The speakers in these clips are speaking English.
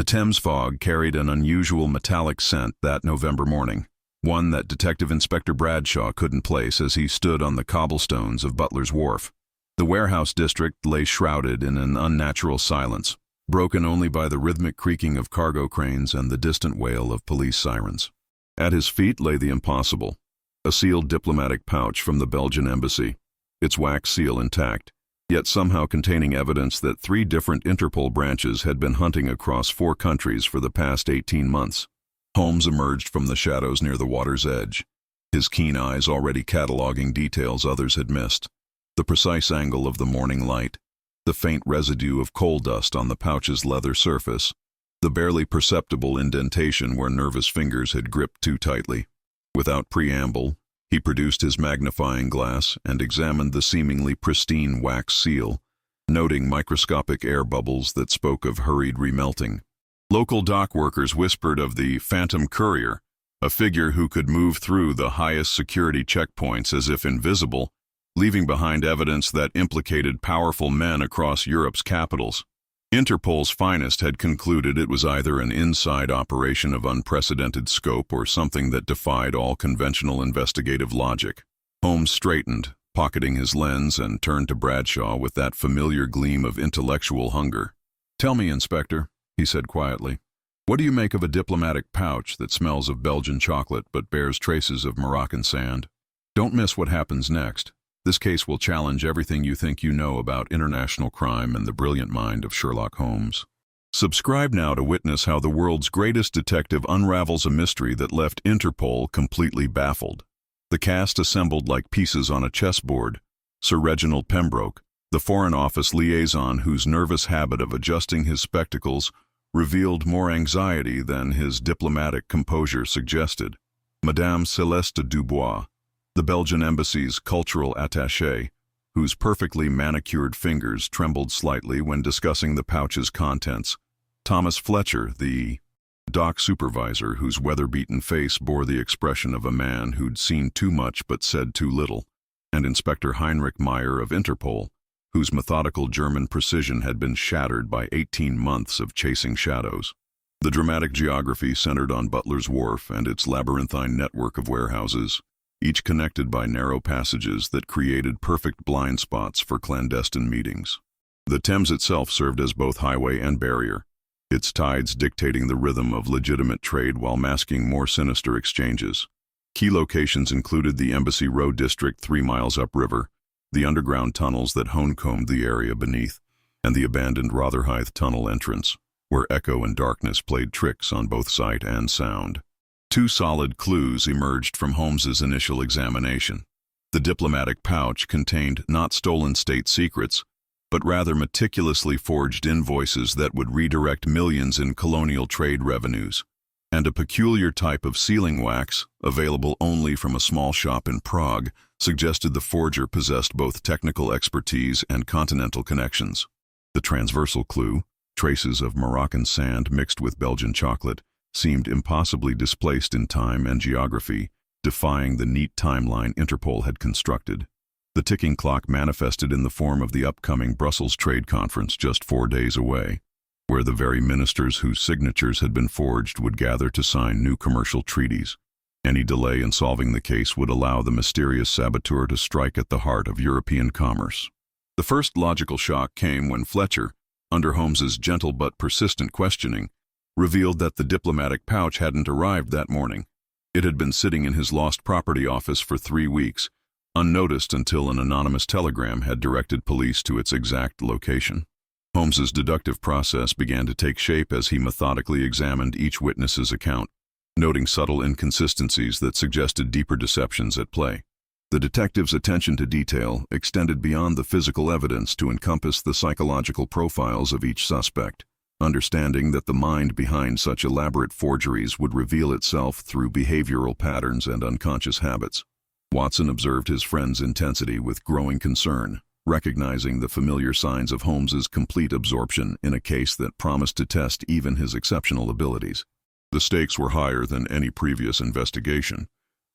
The Thames fog carried an unusual metallic scent that November morning, one that Detective Inspector Bradshaw couldn't place as he stood on the cobblestones of Butler's Wharf. The warehouse district lay shrouded in an unnatural silence, broken only by the rhythmic creaking of cargo cranes and the distant wail of police sirens. At his feet lay the impossible, a sealed diplomatic pouch from the Belgian embassy, its wax seal intact, yet somehow containing evidence that 3 different Interpol branches had been hunting across 4 countries for the past 18 months. Holmes emerged from the shadows near the water's edge, his keen eyes already cataloging details others had missed. The precise angle of the morning light, the faint residue of coal dust on the pouch's leather surface, the barely perceptible indentation where nervous fingers had gripped too tightly. Without preamble, he produced his magnifying glass and examined the seemingly pristine wax seal, noting microscopic air bubbles that spoke of hurried remelting. Local dock workers whispered of the phantom courier, a figure who could move through the highest security checkpoints as if invisible, leaving behind evidence that implicated powerful men across Europe's capitals. Interpol's finest had concluded it was either an inside operation of unprecedented scope or something that defied all conventional investigative logic. Holmes straightened, pocketing his lens, and turned to Bradshaw with that familiar gleam of intellectual hunger. "Tell me, Inspector," he said quietly, "what do you make of a diplomatic pouch that smells of Belgian chocolate but bears traces of Moroccan sand? Don't miss what happens next. This case will challenge everything you think you know about international crime and the brilliant mind of Sherlock Holmes." Subscribe now to witness how the world's greatest detective unravels a mystery that left Interpol completely baffled. The cast assembled like pieces on a chessboard. Sir Reginald Pembroke, the Foreign Office liaison whose nervous habit of adjusting his spectacles revealed more anxiety than his diplomatic composure suggested. Madame Céleste Dubois, the Belgian embassy's cultural attaché, whose perfectly manicured fingers trembled slightly when discussing the pouch's contents. Thomas Fletcher, the dock supervisor, whose weather-beaten face bore the expression of a man who'd seen too much but said too little. And Inspector Heinrich Meyer of Interpol, whose methodical German precision had been shattered by 18 months of chasing shadows. The dramatic geography centered on Butler's Wharf and its labyrinthine network of warehouses, each connected by narrow passages that created perfect blind spots for clandestine meetings. The Thames itself served as both highway and barrier, its tides dictating the rhythm of legitimate trade while masking more sinister exchanges. Key locations included the Embassy Row district 3 miles upriver, the underground tunnels that honeycombed the area beneath, and the abandoned Rotherhithe tunnel entrance, where echo and darkness played tricks on both sight and sound. 2 solid clues emerged from Holmes's initial examination. The diplomatic pouch contained not stolen state secrets, but rather meticulously forged invoices that would redirect millions in colonial trade revenues, and a peculiar type of sealing wax, available only from a small shop in Prague, suggested the forger possessed both technical expertise and continental connections. The transversal clue, traces of Moroccan sand mixed with Belgian chocolate, seemed impossibly displaced in time and geography, defying the neat timeline Interpol had constructed. The ticking clock manifested in the form of the upcoming Brussels Trade Conference just 4 days away, where the very ministers whose signatures had been forged would gather to sign new commercial treaties. Any delay in solving the case would allow the mysterious saboteur to strike at the heart of European commerce. The first logical shock came when Fletcher, under Holmes's gentle but persistent questioning, revealed that the diplomatic pouch hadn't arrived that morning. It had been sitting in his lost property office for 3 weeks, unnoticed until an anonymous telegram had directed police to its exact location. Holmes's deductive process began to take shape as he methodically examined each witness's account, noting subtle inconsistencies that suggested deeper deceptions at play. The detective's attention to detail extended beyond the physical evidence to encompass the psychological profiles of each suspect, understanding that the mind behind such elaborate forgeries would reveal itself through behavioral patterns and unconscious habits. Watson observed his friend's intensity with growing concern, recognizing the familiar signs of Holmes's complete absorption in a case that promised to test even his exceptional abilities. The stakes were higher than any previous investigation,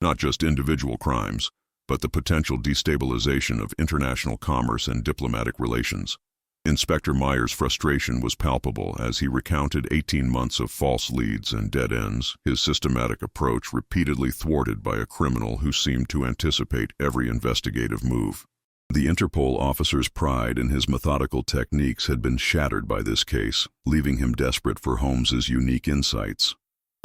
not just individual crimes, but the potential destabilization of international commerce and diplomatic relations. Inspector Meyer's frustration was palpable as he recounted 18 months of false leads and dead ends, his systematic approach repeatedly thwarted by a criminal who seemed to anticipate every investigative move. The Interpol officer's pride in his methodical techniques had been shattered by this case, leaving him desperate for Holmes's unique insights.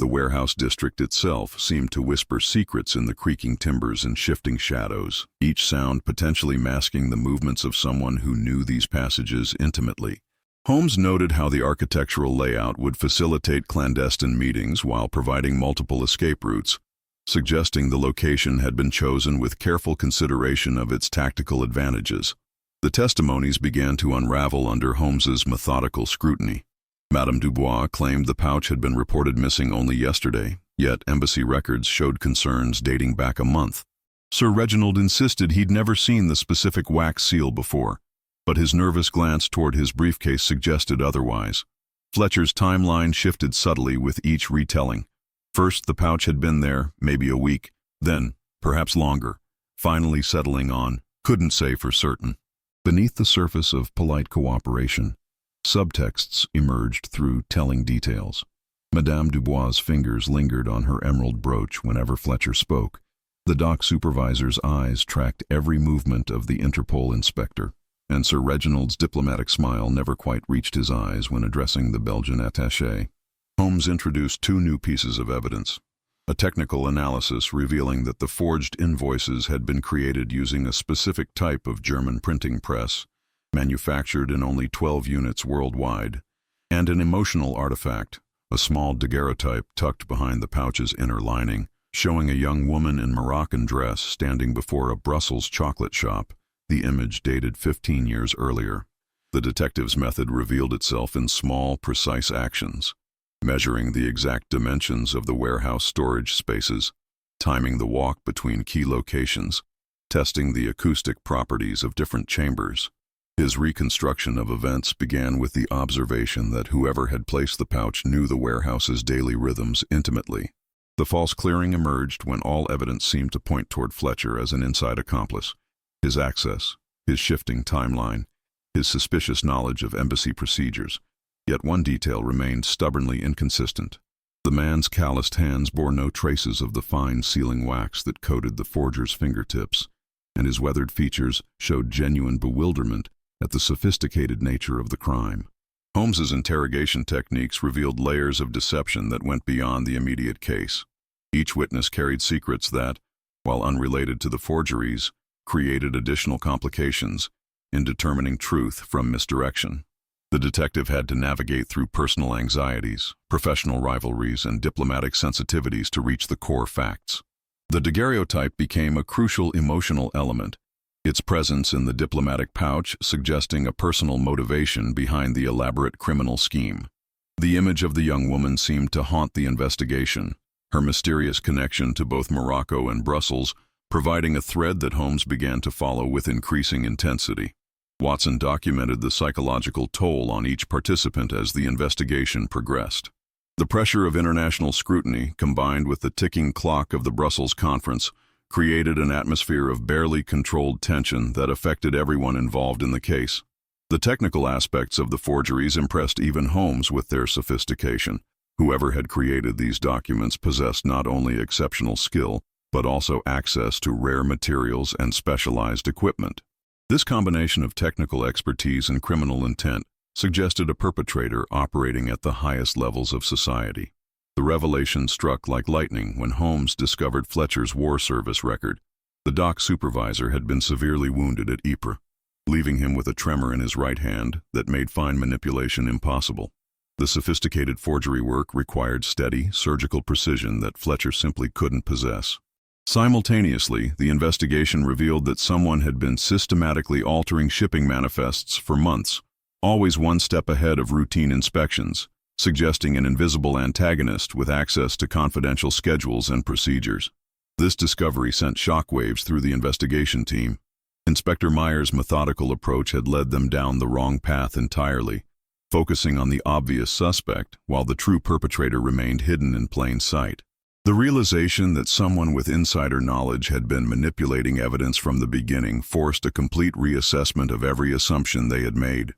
The warehouse district itself seemed to whisper secrets in the creaking timbers and shifting shadows, each sound potentially masking the movements of someone who knew these passages intimately. Holmes noted how the architectural layout would facilitate clandestine meetings while providing multiple escape routes, suggesting the location had been chosen with careful consideration of its tactical advantages. The testimonies began to unravel under Holmes's methodical scrutiny. Madame Dubois claimed the pouch had been reported missing only yesterday, yet embassy records showed concerns dating back a month. Sir Reginald insisted he'd never seen the specific wax seal before, but his nervous glance toward his briefcase suggested otherwise. Fletcher's timeline shifted subtly with each retelling. First, the pouch had been there, maybe a week, then, perhaps longer, finally settling on, couldn't say for certain. Beneath the surface of polite cooperation, subtexts emerged through telling details. Madame Dubois' fingers lingered on her emerald brooch whenever Fletcher spoke. The dock supervisor's eyes tracked every movement of the Interpol inspector, and Sir Reginald's diplomatic smile never quite reached his eyes when addressing the Belgian attaché. Holmes introduced two new pieces of evidence. A technical analysis revealing that the forged invoices had been created using a specific type of German printing press, manufactured in only 12 units worldwide, and an emotional artifact, a small daguerreotype tucked behind the pouch's inner lining, showing a young woman in Moroccan dress standing before a Brussels chocolate shop, the image dated 15 years earlier. The detective's method revealed itself in small, precise actions, measuring the exact dimensions of the warehouse storage spaces, timing the walk between key locations, testing the acoustic properties of different chambers. His reconstruction of events began with the observation that whoever had placed the pouch knew the warehouse's daily rhythms intimately. The false clearing emerged when all evidence seemed to point toward Fletcher as an inside accomplice. His access, his shifting timeline, his suspicious knowledge of embassy procedures. Yet one detail remained stubbornly inconsistent. The man's calloused hands bore no traces of the fine sealing wax that coated the forger's fingertips, and his weathered features showed genuine bewilderment at the sophisticated nature of the crime. Holmes's interrogation techniques revealed layers of deception that went beyond the immediate case. Each witness carried secrets that, while unrelated to the forgeries, created additional complications in determining truth from misdirection. The detective had to navigate through personal anxieties, professional rivalries, and diplomatic sensitivities to reach the core facts. The daguerreotype became a crucial emotional element, its presence in the diplomatic pouch suggesting a personal motivation behind the elaborate criminal scheme. The image of the young woman seemed to haunt the investigation, her mysterious connection to both Morocco and Brussels providing a thread that Holmes began to follow with increasing intensity. Watson documented the psychological toll on each participant as the investigation progressed. The pressure of international scrutiny, combined with the ticking clock of the Brussels conference, created an atmosphere of barely controlled tension that affected everyone involved in the case. The technical aspects of the forgeries impressed even Holmes with their sophistication. Whoever had created these documents possessed not only exceptional skill, but also access to rare materials and specialized equipment. This combination of technical expertise and criminal intent suggested a perpetrator operating at the highest levels of society. The revelation struck like lightning when Holmes discovered Fletcher's war service record. The dock supervisor had been severely wounded at Ypres, leaving him with a tremor in his right hand that made fine manipulation impossible. The sophisticated forgery work required steady, surgical precision that Fletcher simply couldn't possess. Simultaneously, the investigation revealed that someone had been systematically altering shipping manifests for months, always one step ahead of routine inspections, suggesting an invisible antagonist with access to confidential schedules and procedures. This discovery sent shockwaves through the investigation team. Inspector Meyer's methodical approach had led them down the wrong path entirely, focusing on the obvious suspect while the true perpetrator remained hidden in plain sight. The realization that someone with insider knowledge had been manipulating evidence from the beginning forced a complete reassessment of every assumption they had made.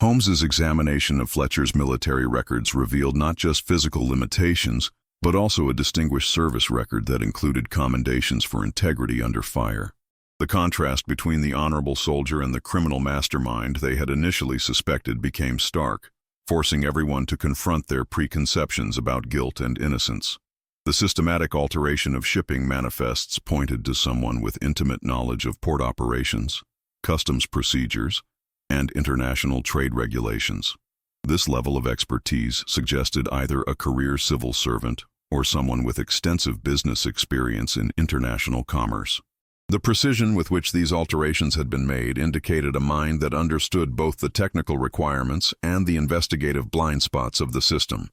Holmes's examination of Fletcher's military records revealed not just physical limitations, but also a distinguished service record that included commendations for integrity under fire. The contrast between the honorable soldier and the criminal mastermind they had initially suspected became stark, forcing everyone to confront their preconceptions about guilt and innocence. The systematic alteration of shipping manifests pointed to someone with intimate knowledge of port operations, customs procedures, and international trade regulations. This level of expertise suggested either a career civil servant or someone with extensive business experience in international commerce. The precision with which these alterations had been made indicated a mind that understood both the technical requirements and the investigative blind spots of the system.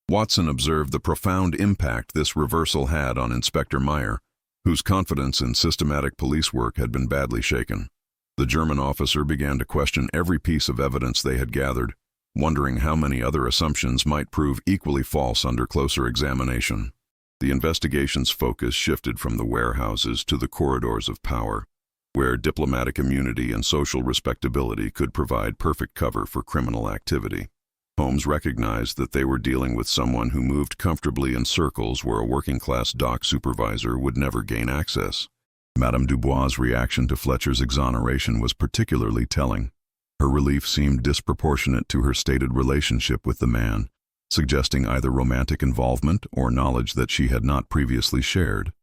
Watson observed the profound impact this reversal had on Inspector Meyer, whose confidence in systematic police work had been badly shaken. The German officer began to question every piece of evidence they had gathered, wondering how many other assumptions might prove equally false under closer examination. The investigation's focus shifted from the warehouses to the corridors of power, where diplomatic immunity and social respectability could provide perfect cover for criminal activity. Holmes recognized that they were dealing with someone who moved comfortably in circles where a working-class dock supervisor would never gain access. Madame Dubois' reaction to Fletcher's exoneration was particularly telling. Her relief seemed disproportionate to her stated relationship with the man, suggesting either romantic involvement or knowledge that she had not previously shared.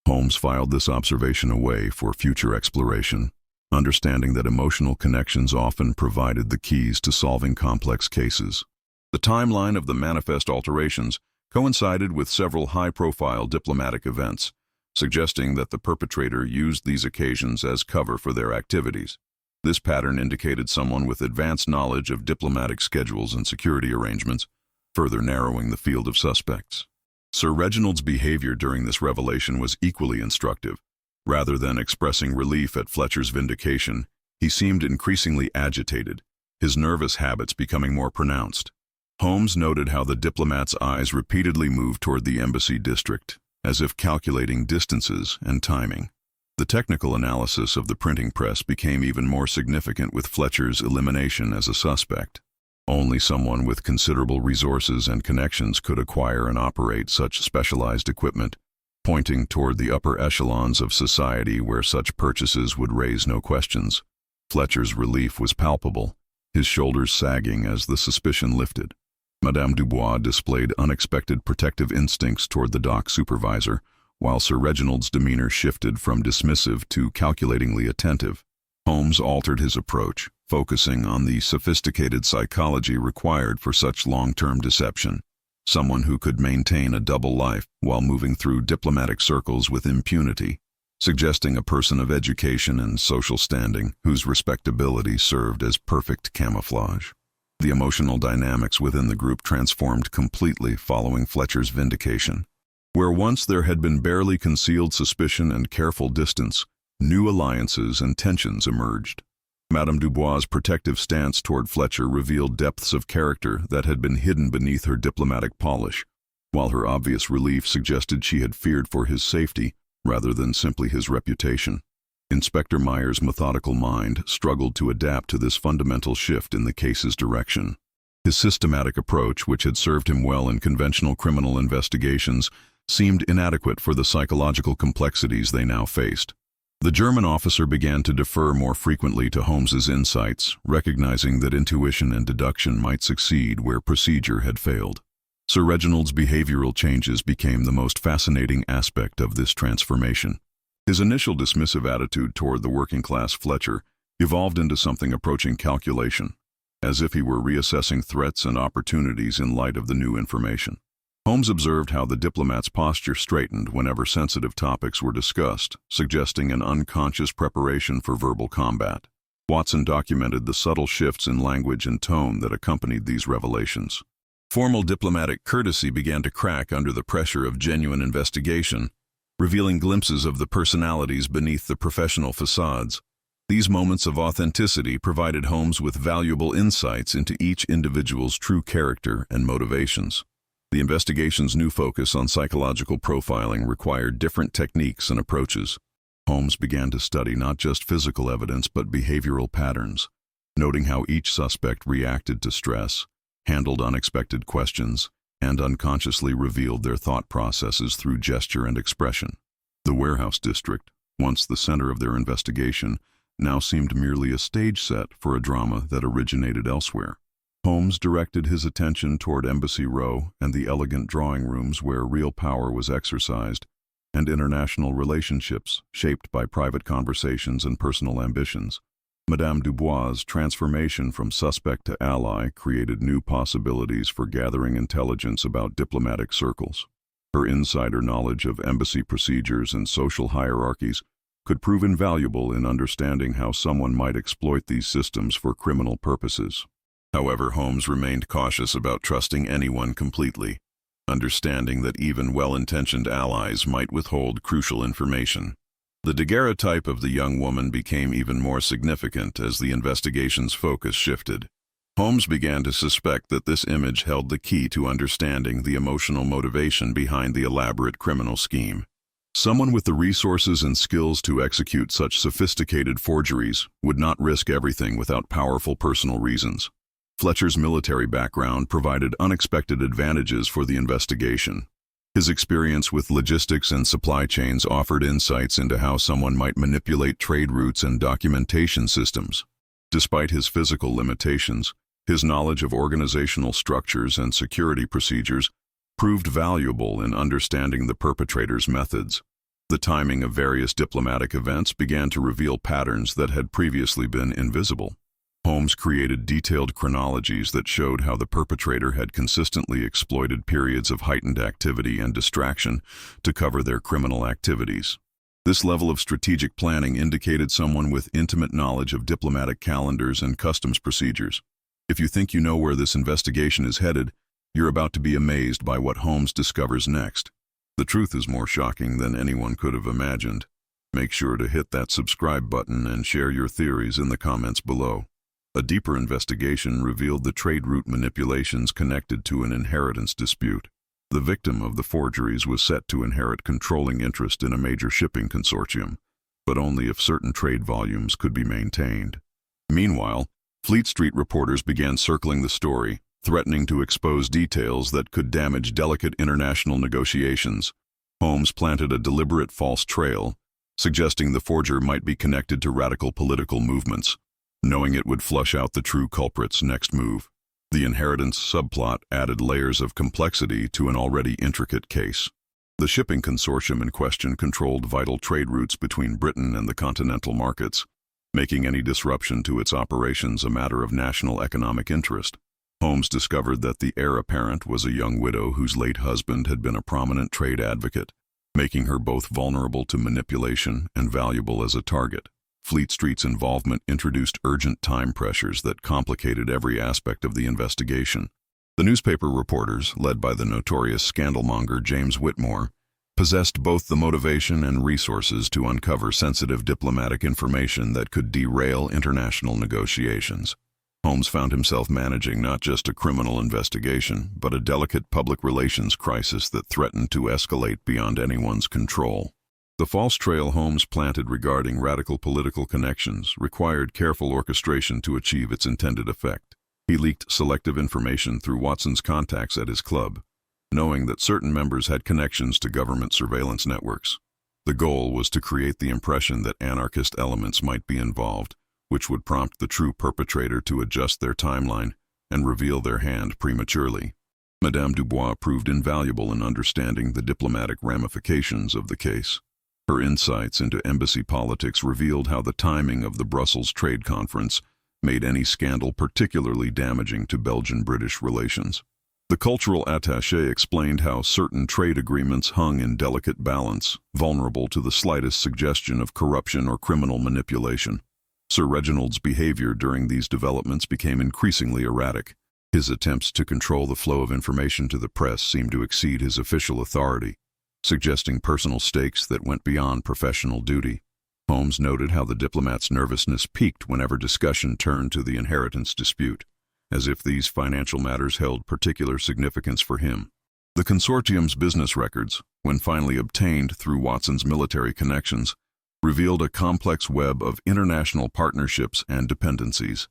Holmes filed this observation away for future exploration, understanding that emotional connections often provided the keys to solving complex cases. The timeline of the manifest alterations coincided with several high-profile diplomatic events, suggesting that the perpetrator used these occasions as cover for their activities. This pattern indicated someone with advanced knowledge of diplomatic schedules and security arrangements, further narrowing the field of suspects. Sir Reginald's behavior during this revelation was equally instructive. Rather than expressing relief at Fletcher's vindication, he seemed increasingly agitated, his nervous habits becoming more pronounced. Holmes noted how the diplomat's eyes repeatedly moved toward the embassy district, as if calculating distances and timing. The technical analysis of the printing press became even more significant with Fletcher's elimination as a suspect. Only someone with considerable resources and connections could acquire and operate such specialized equipment, pointing toward the upper echelons of society where such purchases would raise no questions. Fletcher's relief was palpable, his shoulders sagging as the suspicion lifted. Madame Dubois displayed unexpected protective instincts toward the dock supervisor, while Sir Reginald's demeanor shifted from dismissive to calculatingly attentive. Holmes altered his approach, focusing on the sophisticated psychology required for such long-term deception. Someone who could maintain a double life while moving through diplomatic circles with impunity, suggesting a person of education and social standing whose respectability served as perfect camouflage. The emotional dynamics within the group transformed completely following Fletcher's vindication. Where once there had been barely concealed suspicion and careful distance, new alliances and tensions emerged. Madame Dubois' protective stance toward Fletcher revealed depths of character that had been hidden beneath her diplomatic polish, while her obvious relief suggested she had feared for his safety rather than simply his reputation. Inspector Meyer's methodical mind struggled to adapt to this fundamental shift in the case's direction. His systematic approach, which had served him well in conventional criminal investigations, seemed inadequate for the psychological complexities they now faced. The German officer began to defer more frequently to Holmes's insights, recognizing that intuition and deduction might succeed where procedure had failed. Sir Reginald's behavioral changes became the most fascinating aspect of this transformation. His initial dismissive attitude toward the working-class Fletcher evolved into something approaching calculation, as if he were reassessing threats and opportunities in light of the new information. Holmes observed how the diplomat's posture straightened whenever sensitive topics were discussed, suggesting an unconscious preparation for verbal combat. Watson documented the subtle shifts in language and tone that accompanied these revelations. Formal diplomatic courtesy began to crack under the pressure of genuine investigation, revealing glimpses of the personalities beneath the professional facades. These moments of authenticity provided Holmes with valuable insights into each individual's true character and motivations. The investigation's new focus on psychological profiling required different techniques and approaches. Holmes began to study not just physical evidence but behavioral patterns, noting how each suspect reacted to stress, handled unexpected questions, and unconsciously revealed their thought processes through gesture and expression. The warehouse district, once the center of their investigation, now seemed merely a stage set for a drama that originated elsewhere. Holmes directed his attention toward Embassy Row and the elegant drawing rooms where real power was exercised, and international relationships shaped by private conversations and personal ambitions. Madame Dubois' transformation from suspect to ally created new possibilities for gathering intelligence about diplomatic circles. Her insider knowledge of embassy procedures and social hierarchies could prove invaluable in understanding how someone might exploit these systems for criminal purposes. However, Holmes remained cautious about trusting anyone completely, understanding that even well-intentioned allies might withhold crucial information. The daguerreotype of the young woman became even more significant as the investigation's focus shifted. Holmes began to suspect that this image held the key to understanding the emotional motivation behind the elaborate criminal scheme. Someone with the resources and skills to execute such sophisticated forgeries would not risk everything without powerful personal reasons. Fletcher's military background provided unexpected advantages for the investigation. His experience with logistics and supply chains offered insights into how someone might manipulate trade routes and documentation systems. Despite his physical limitations, his knowledge of organizational structures and security procedures proved valuable in understanding the perpetrator's methods. The timing of various diplomatic events began to reveal patterns that had previously been invisible. Holmes created detailed chronologies that showed how the perpetrator had consistently exploited periods of heightened activity and distraction to cover their criminal activities. This level of strategic planning indicated someone with intimate knowledge of diplomatic calendars and customs procedures. If you think you know where this investigation is headed, you're about to be amazed by what Holmes discovers next. The truth is more shocking than anyone could have imagined. Make sure to hit that subscribe button and share your theories in the comments below. A deeper investigation revealed the trade route manipulations connected to an inheritance dispute. The victim of the forgeries was set to inherit controlling interest in a major shipping consortium, but only if certain trade volumes could be maintained. Meanwhile, Fleet Street reporters began circling the story, threatening to expose details that could damage delicate international negotiations. Holmes planted a deliberate false trail, suggesting the forger might be connected to radical political movements, knowing it would flush out the true culprit's next move. The inheritance subplot added layers of complexity to an already intricate case. The shipping consortium in question controlled vital trade routes between Britain and the continental markets, making any disruption to its operations a matter of national economic interest. Holmes discovered that the heir apparent was a young widow whose late husband had been a prominent trade advocate, making her both vulnerable to manipulation and valuable as a target. Fleet Street's involvement introduced urgent time pressures that complicated every aspect of the investigation. The newspaper reporters, led by the notorious scandalmonger James Whitmore, possessed both the motivation and resources to uncover sensitive diplomatic information that could derail international negotiations. Holmes found himself managing not just a criminal investigation, but a delicate public relations crisis that threatened to escalate beyond anyone's control. The false trail Holmes planted regarding radical political connections required careful orchestration to achieve its intended effect. He leaked selective information through Watson's contacts at his club, knowing that certain members had connections to government surveillance networks. The goal was to create the impression that anarchist elements might be involved, which would prompt the true perpetrator to adjust their timeline and reveal their hand prematurely. Madame Dubois proved invaluable in understanding the diplomatic ramifications of the case. Her insights into embassy politics revealed how the timing of the Brussels Trade Conference made any scandal particularly damaging to Belgian-British relations. The cultural attaché explained how certain trade agreements hung in delicate balance, vulnerable to the slightest suggestion of corruption or criminal manipulation. Sir Reginald's behavior during these developments became increasingly erratic. His attempts to control the flow of information to the press seemed to exceed his official authority, suggesting personal stakes that went beyond professional duty. Holmes noted how the diplomat's nervousness peaked whenever discussion turned to the inheritance dispute, as if these financial matters held particular significance for him. The consortium's business records, when finally obtained through Watson's military connections, revealed a complex web of international partnerships and dependencies.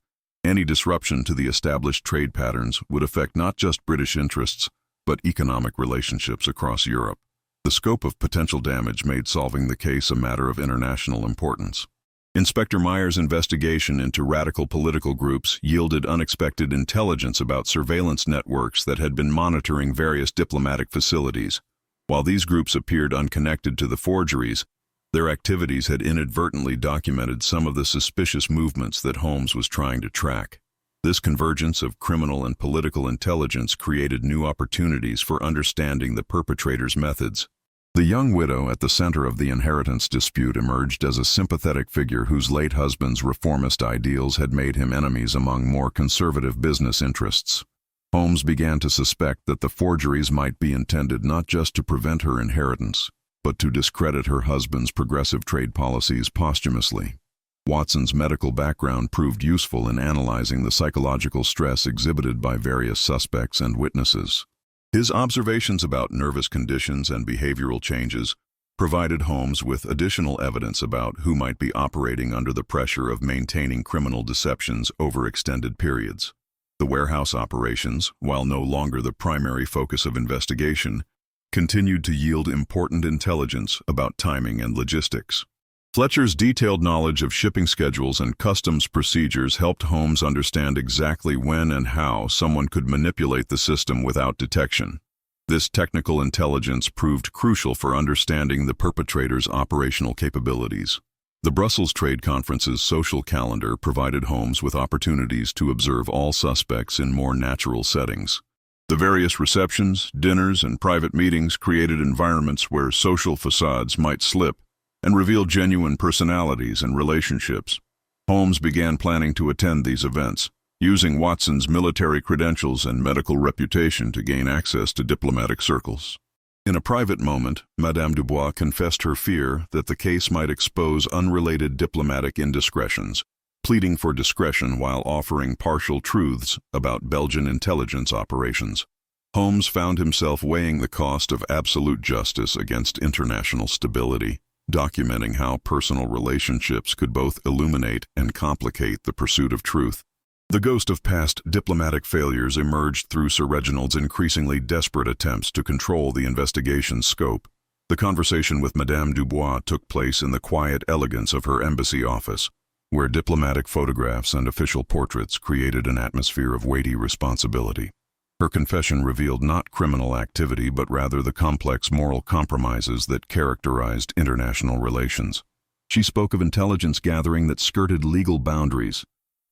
Any disruption to the established trade patterns would affect not just British interests, but economic relationships across Europe. The scope of potential damage made solving the case a matter of international importance. Inspector Meyer's investigation into radical political groups yielded unexpected intelligence about surveillance networks that had been monitoring various diplomatic facilities. While these groups appeared unconnected to the forgeries, their activities had inadvertently documented some of the suspicious movements that Holmes was trying to track. This convergence of criminal and political intelligence created new opportunities for understanding the perpetrator's methods. The young widow at the center of the inheritance dispute emerged as a sympathetic figure whose late husband's reformist ideals had made him enemies among more conservative business interests. Holmes began to suspect that the forgeries might be intended not just to prevent her inheritance, but to discredit her husband's progressive trade policies posthumously. Watson's medical background proved useful in analyzing the psychological stress exhibited by various suspects and witnesses. His observations about nervous conditions and behavioral changes provided Holmes with additional evidence about who might be operating under the pressure of maintaining criminal deceptions over extended periods. The warehouse operations, while no longer the primary focus of investigation, continued to yield important intelligence about timing and logistics. Fletcher's detailed knowledge of shipping schedules and customs procedures helped Holmes understand exactly when and how someone could manipulate the system without detection. This technical intelligence proved crucial for understanding the perpetrator's operational capabilities. The Brussels Trade Conference's social calendar provided Holmes with opportunities to observe all suspects in more natural settings. The various receptions, dinners, and private meetings created environments where social facades might slip and reveal genuine personalities and relationships. Holmes began planning to attend these events, using Watson's military credentials and medical reputation to gain access to diplomatic circles. In a private moment, Madame Dubois confessed her fear that the case might expose unrelated diplomatic indiscretions, pleading for discretion while offering partial truths about Belgian intelligence operations. Holmes found himself weighing the cost of absolute justice against international stability, documenting how personal relationships could both illuminate and complicate the pursuit of truth. The ghost of past diplomatic failures emerged through Sir Reginald's increasingly desperate attempts to control the investigation's scope. The conversation with Madame Dubois took place in the quiet elegance of her embassy office, where diplomatic photographs and official portraits created an atmosphere of weighty responsibility. Her confession revealed not criminal activity but rather the complex moral compromises that characterized international relations. She spoke of intelligence gathering that skirted legal boundaries,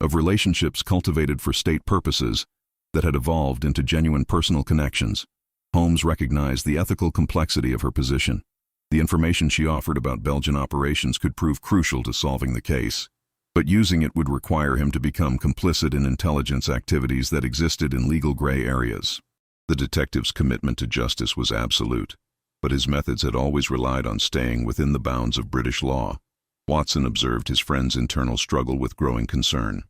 of relationships cultivated for state purposes that had evolved into genuine personal connections. Holmes recognized the ethical complexity of her position. The information she offered about Belgian operations could prove crucial to solving the case, but using it would require him to become complicit in intelligence activities that existed in legal gray areas. The detective's commitment to justice was absolute, but his methods had always relied on staying within the bounds of British law. Watson observed his friend's internal struggle with growing concern.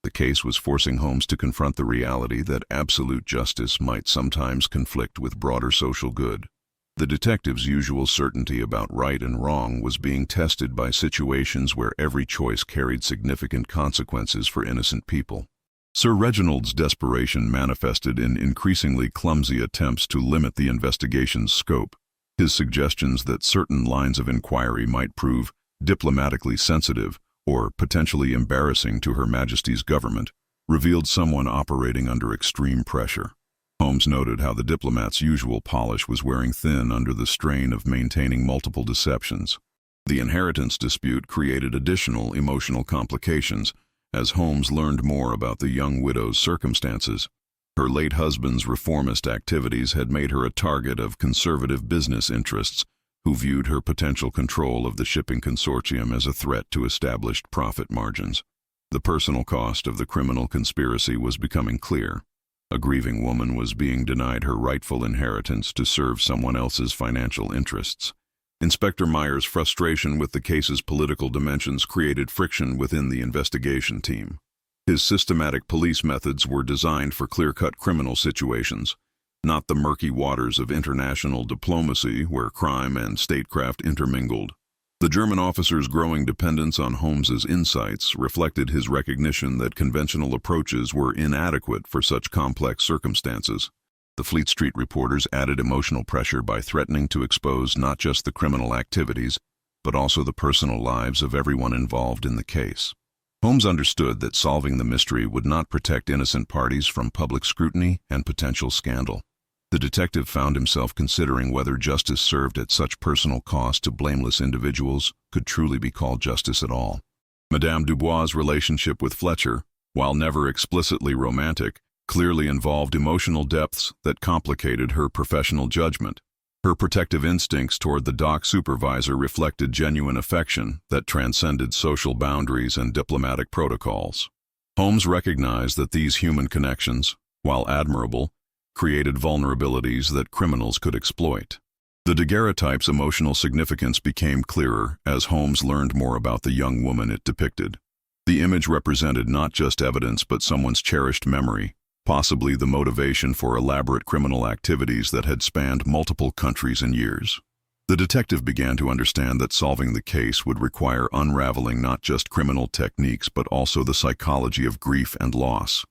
The case was forcing Holmes to confront the reality that absolute justice might sometimes conflict with broader social good. The detective's usual certainty about right and wrong was being tested by situations where every choice carried significant consequences for innocent people. Sir Reginald's desperation manifested in increasingly clumsy attempts to limit the investigation's scope. His suggestions that certain lines of inquiry might prove diplomatically sensitive or potentially embarrassing to Her Majesty's government revealed someone operating under extreme pressure. Holmes noted how the diplomat's usual polish was wearing thin under the strain of maintaining multiple deceptions. The inheritance dispute created additional emotional complications as Holmes learned more about the young widow's circumstances. Her late husband's reformist activities had made her a target of conservative business interests who viewed her potential control of the shipping consortium as a threat to established profit margins. The personal cost of the criminal conspiracy was becoming clear. A grieving woman was being denied her rightful inheritance to serve someone else's financial interests. Inspector Meyer's frustration with the case's political dimensions created friction within the investigation team. His systematic police methods were designed for clear-cut criminal situations, not the murky waters of international diplomacy where crime and statecraft intermingled. The German officer's growing dependence on Holmes's insights reflected his recognition that conventional approaches were inadequate for such complex circumstances. The Fleet Street reporters added emotional pressure by threatening to expose not just the criminal activities, but also the personal lives of everyone involved in the case. Holmes understood that solving the mystery would not protect innocent parties from public scrutiny and potential scandal. The detective found himself considering whether justice served at such personal cost to blameless individuals could truly be called justice at all. Madame Dubois' relationship with Fletcher, while never explicitly romantic, clearly involved emotional depths that complicated her professional judgment. Her protective instincts toward the dock supervisor reflected genuine affection that transcended social boundaries and diplomatic protocols. Holmes recognized that these human connections, while admirable, created vulnerabilities that criminals could exploit. The daguerreotype's emotional significance became clearer as Holmes learned more about the young woman it depicted. The image represented not just evidence but someone's cherished memory, possibly the motivation for elaborate criminal activities that had spanned multiple countries and years. The detective began to understand that solving the case would require unraveling not just criminal techniques but also the psychology of grief and loss.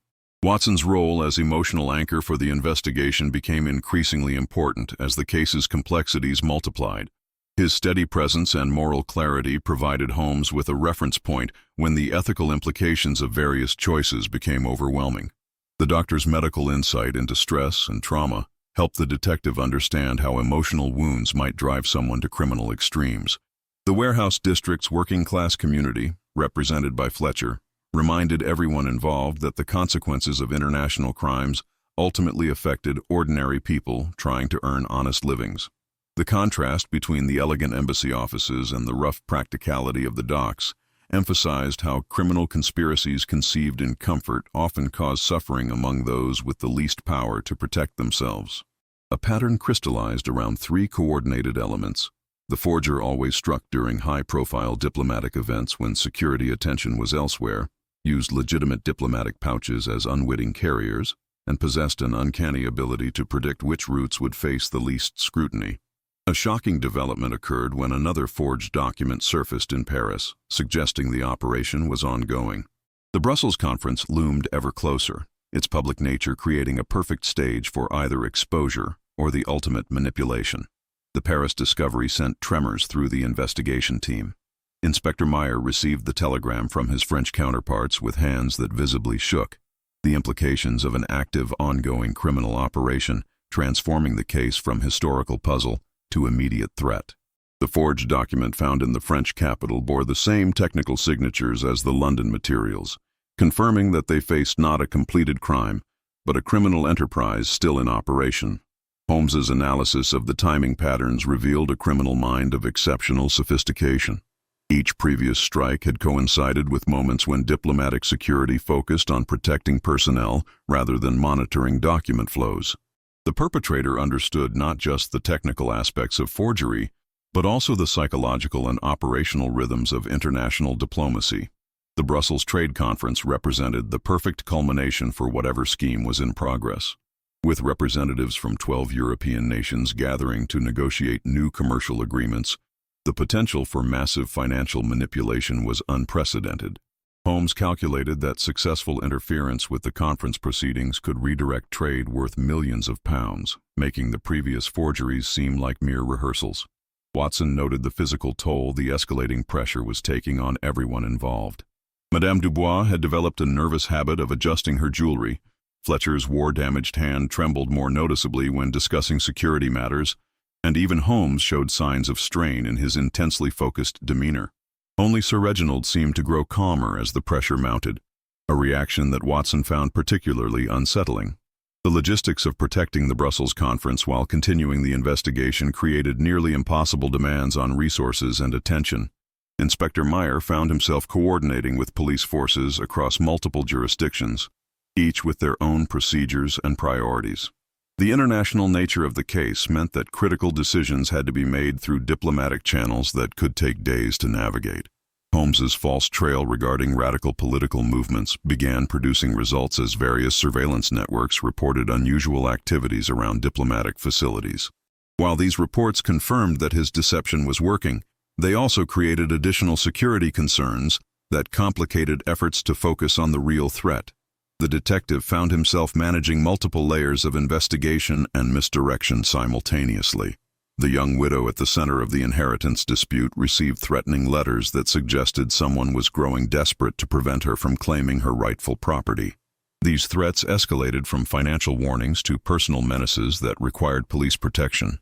Watson's role as emotional anchor for the investigation became increasingly important as the case's complexities multiplied. His steady presence and moral clarity provided Holmes with a reference point when the ethical implications of various choices became overwhelming. The doctor's medical insight into stress and trauma helped the detective understand how emotional wounds might drive someone to criminal extremes. The warehouse district's working-class community, represented by Fletcher, reminded everyone involved that the consequences of international crimes ultimately affected ordinary people trying to earn honest livings. The contrast between the elegant embassy offices and the rough practicality of the docks emphasized how criminal conspiracies conceived in comfort often cause suffering among those with the least power to protect themselves. A pattern crystallized around three coordinated elements. The forger always struck during high-profile diplomatic events when security attention was elsewhere, used legitimate diplomatic pouches as unwitting carriers, and possessed an uncanny ability to predict which routes would face the least scrutiny. A shocking development occurred when another forged document surfaced in Paris, suggesting the operation was ongoing. The Brussels conference loomed ever closer, its public nature creating a perfect stage for either exposure or the ultimate manipulation. The Paris discovery sent tremors through the investigation team. Inspector Meyer received the telegram from his French counterparts with hands that visibly shook, the implications of an active, ongoing criminal operation transforming the case from historical puzzle to immediate threat. The forged document found in the French capital bore the same technical signatures as the London materials, confirming that they faced not a completed crime, but a criminal enterprise still in operation. Holmes's analysis of the timing patterns revealed a criminal mind of exceptional sophistication. Each previous strike had coincided with moments when diplomatic security focused on protecting personnel rather than monitoring document flows. The perpetrator understood not just the technical aspects of forgery, but also the psychological and operational rhythms of international diplomacy. The Brussels Trade Conference represented the perfect culmination for whatever scheme was in progress. With representatives from 12 European nations gathering to negotiate new commercial agreements, the potential for massive financial manipulation was unprecedented. Holmes calculated that successful interference with the conference proceedings could redirect trade worth millions of pounds, making the previous forgeries seem like mere rehearsals. Watson noted the physical toll the escalating pressure was taking on everyone involved. Madame Dubois had developed a nervous habit of adjusting her jewelry. Fletcher's war-damaged hand trembled more noticeably when discussing security matters, and even Holmes showed signs of strain in his intensely focused demeanor. Only Sir Reginald seemed to grow calmer as the pressure mounted, a reaction that Watson found particularly unsettling. The logistics of protecting the Brussels conference while continuing the investigation created nearly impossible demands on resources and attention. Inspector Meyer found himself coordinating with police forces across multiple jurisdictions, each with their own procedures and priorities. The international nature of the case meant that critical decisions had to be made through diplomatic channels that could take days to navigate. Holmes's false trail regarding radical political movements began producing results as various surveillance networks reported unusual activities around diplomatic facilities. While these reports confirmed that his deception was working, They also created additional security concerns that complicated efforts to focus on the real threat. The detective found himself managing multiple layers of investigation and misdirection simultaneously. The young widow at the center of the inheritance dispute received threatening letters that suggested someone was growing desperate to prevent her from claiming her rightful property. These threats escalated from financial warnings to personal menaces that required police protection,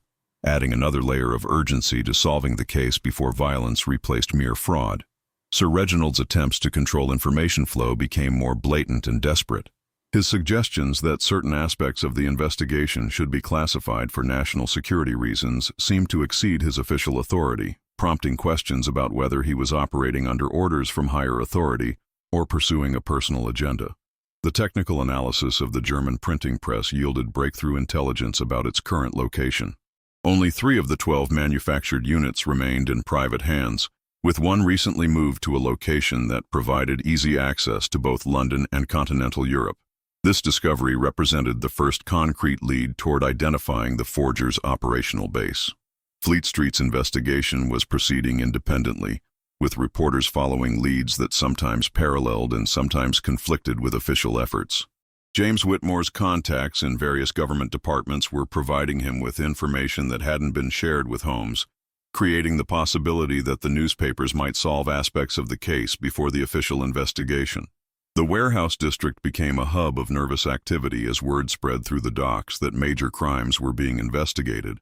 adding another layer of urgency to solving the case before violence replaced mere fraud. Sir Reginald's attempts to control information flow became more blatant and desperate. His suggestions that certain aspects of the investigation should be classified for national security reasons seemed to exceed his official authority, prompting questions about whether he was operating under orders from higher authority or pursuing a personal agenda. The technical analysis of the German printing press yielded breakthrough intelligence about its current location. Only 3 of the 12 manufactured units remained in private hands, with one recently moved to a location that provided easy access to both London and continental Europe. This discovery represented the first concrete lead toward identifying the forger's operational base. Fleet Street's investigation was proceeding independently, with reporters following leads that sometimes paralleled and sometimes conflicted with official efforts. James Whitmore's contacts in various government departments were providing him with information that hadn't been shared with Holmes, creating the possibility that the newspapers might solve aspects of the case before the official investigation. The warehouse district became a hub of nervous activity as word spread through the docks that major crimes were being investigated.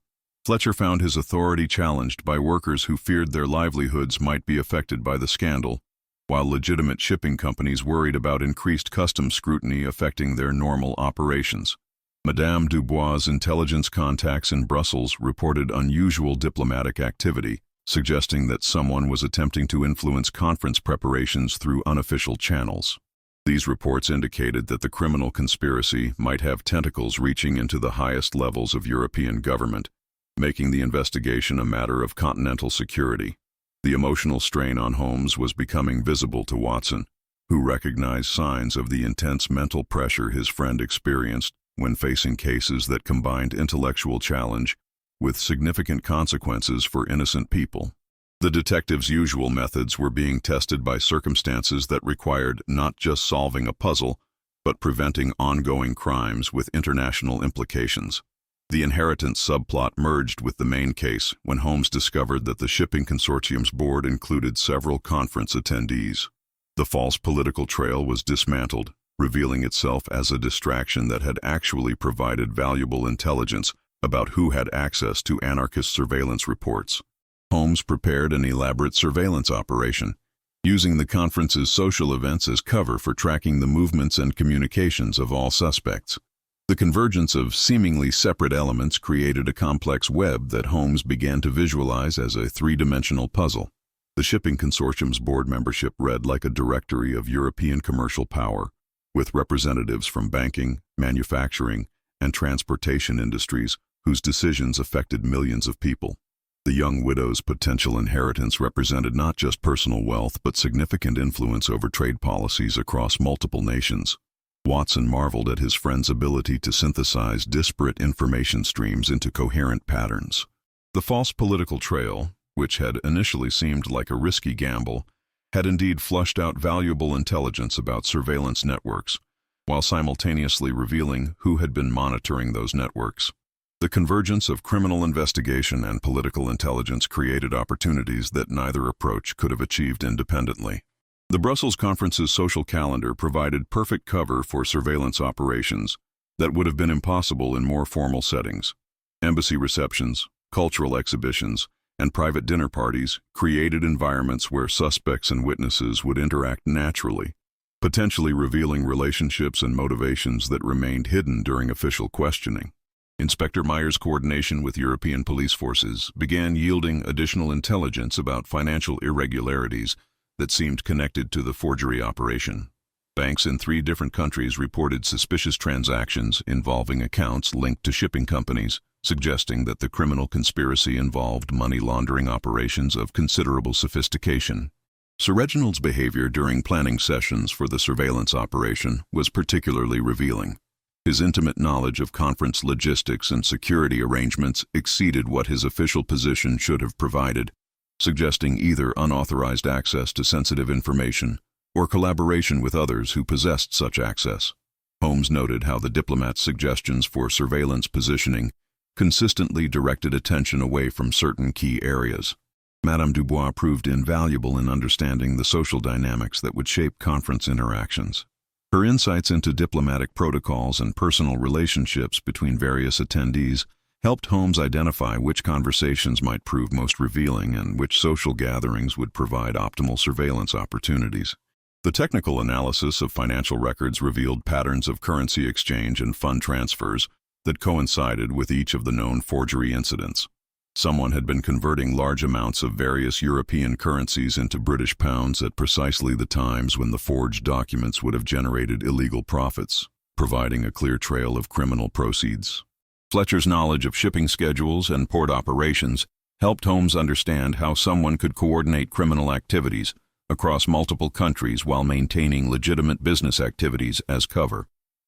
Fletcher found his authority challenged by workers who feared their livelihoods might be affected by the scandal, while legitimate shipping companies worried about increased customs scrutiny affecting their normal operations. Madame Dubois' intelligence contacts in Brussels reported unusual diplomatic activity, suggesting that someone was attempting to influence conference preparations through unofficial channels. These reports indicated that the criminal conspiracy might have tentacles reaching into the highest levels of European government, making the investigation a matter of continental security. The emotional strain on Holmes was becoming visible to Watson, who recognized signs of the intense mental pressure his friend experienced when facing cases that combined intellectual challenge with significant consequences for innocent people. The detective's usual methods were being tested by circumstances that required not just solving a puzzle, but preventing ongoing crimes with international implications. The inheritance subplot merged with the main case when Holmes discovered that the shipping consortium's board included several conference attendees. The false political trail was dismantled, revealing itself as a distraction that had actually provided valuable intelligence about who had access to anarchist surveillance reports. Holmes prepared an elaborate surveillance operation, using the conference's social events as cover for tracking the movements and communications of all suspects. The convergence of seemingly separate elements created a complex web that Holmes began to visualize as a 3-dimensional puzzle. The shipping consortium's board membership read like a directory of European commercial power, with representatives from banking, manufacturing, and transportation industries whose decisions affected millions of people. The young widow's potential inheritance represented not just personal wealth but significant influence over trade policies across multiple nations. Watson marveled at his friend's ability to synthesize disparate information streams into coherent patterns. The false political trail, which had initially seemed like a risky gamble, had indeed flushed out valuable intelligence about surveillance networks, while simultaneously revealing who had been monitoring those networks. The convergence of criminal investigation and political intelligence created opportunities that neither approach could have achieved independently. The Brussels conference's social calendar provided perfect cover for surveillance operations that would have been impossible in more formal settings. Embassy receptions, cultural exhibitions, and private dinner parties created environments where suspects and witnesses would interact naturally, potentially revealing relationships and motivations that remained hidden during official questioning. Inspector Meyer's coordination with European police forces began yielding additional intelligence about financial irregularities that seemed connected to the forgery operation. Banks in 3 different countries reported suspicious transactions involving accounts linked to shipping companies, suggesting that the criminal conspiracy involved money laundering operations of considerable sophistication. Sir Reginald's behavior during planning sessions for the surveillance operation was particularly revealing. His intimate knowledge of conference logistics and security arrangements exceeded what his official position should have provided, suggesting either unauthorized access to sensitive information or collaboration with others who possessed such access. Holmes noted how the diplomat's suggestions for surveillance positioning consistently directed attention away from certain key areas. Madame Dubois proved invaluable in understanding the social dynamics that would shape conference interactions. Her insights into diplomatic protocols and personal relationships between various attendees helped Holmes identify which conversations might prove most revealing and which social gatherings would provide optimal surveillance opportunities. The technical analysis of financial records revealed patterns of currency exchange and fund transfers that coincided with each of the known forgery incidents. Someone had been converting large amounts of various European currencies into British pounds at precisely the times when the forged documents would have generated illegal profits, providing a clear trail of criminal proceeds. Fletcher's knowledge of shipping schedules and port operations helped Holmes understand how someone could coordinate criminal activities across multiple countries while maintaining legitimate business activities as cover.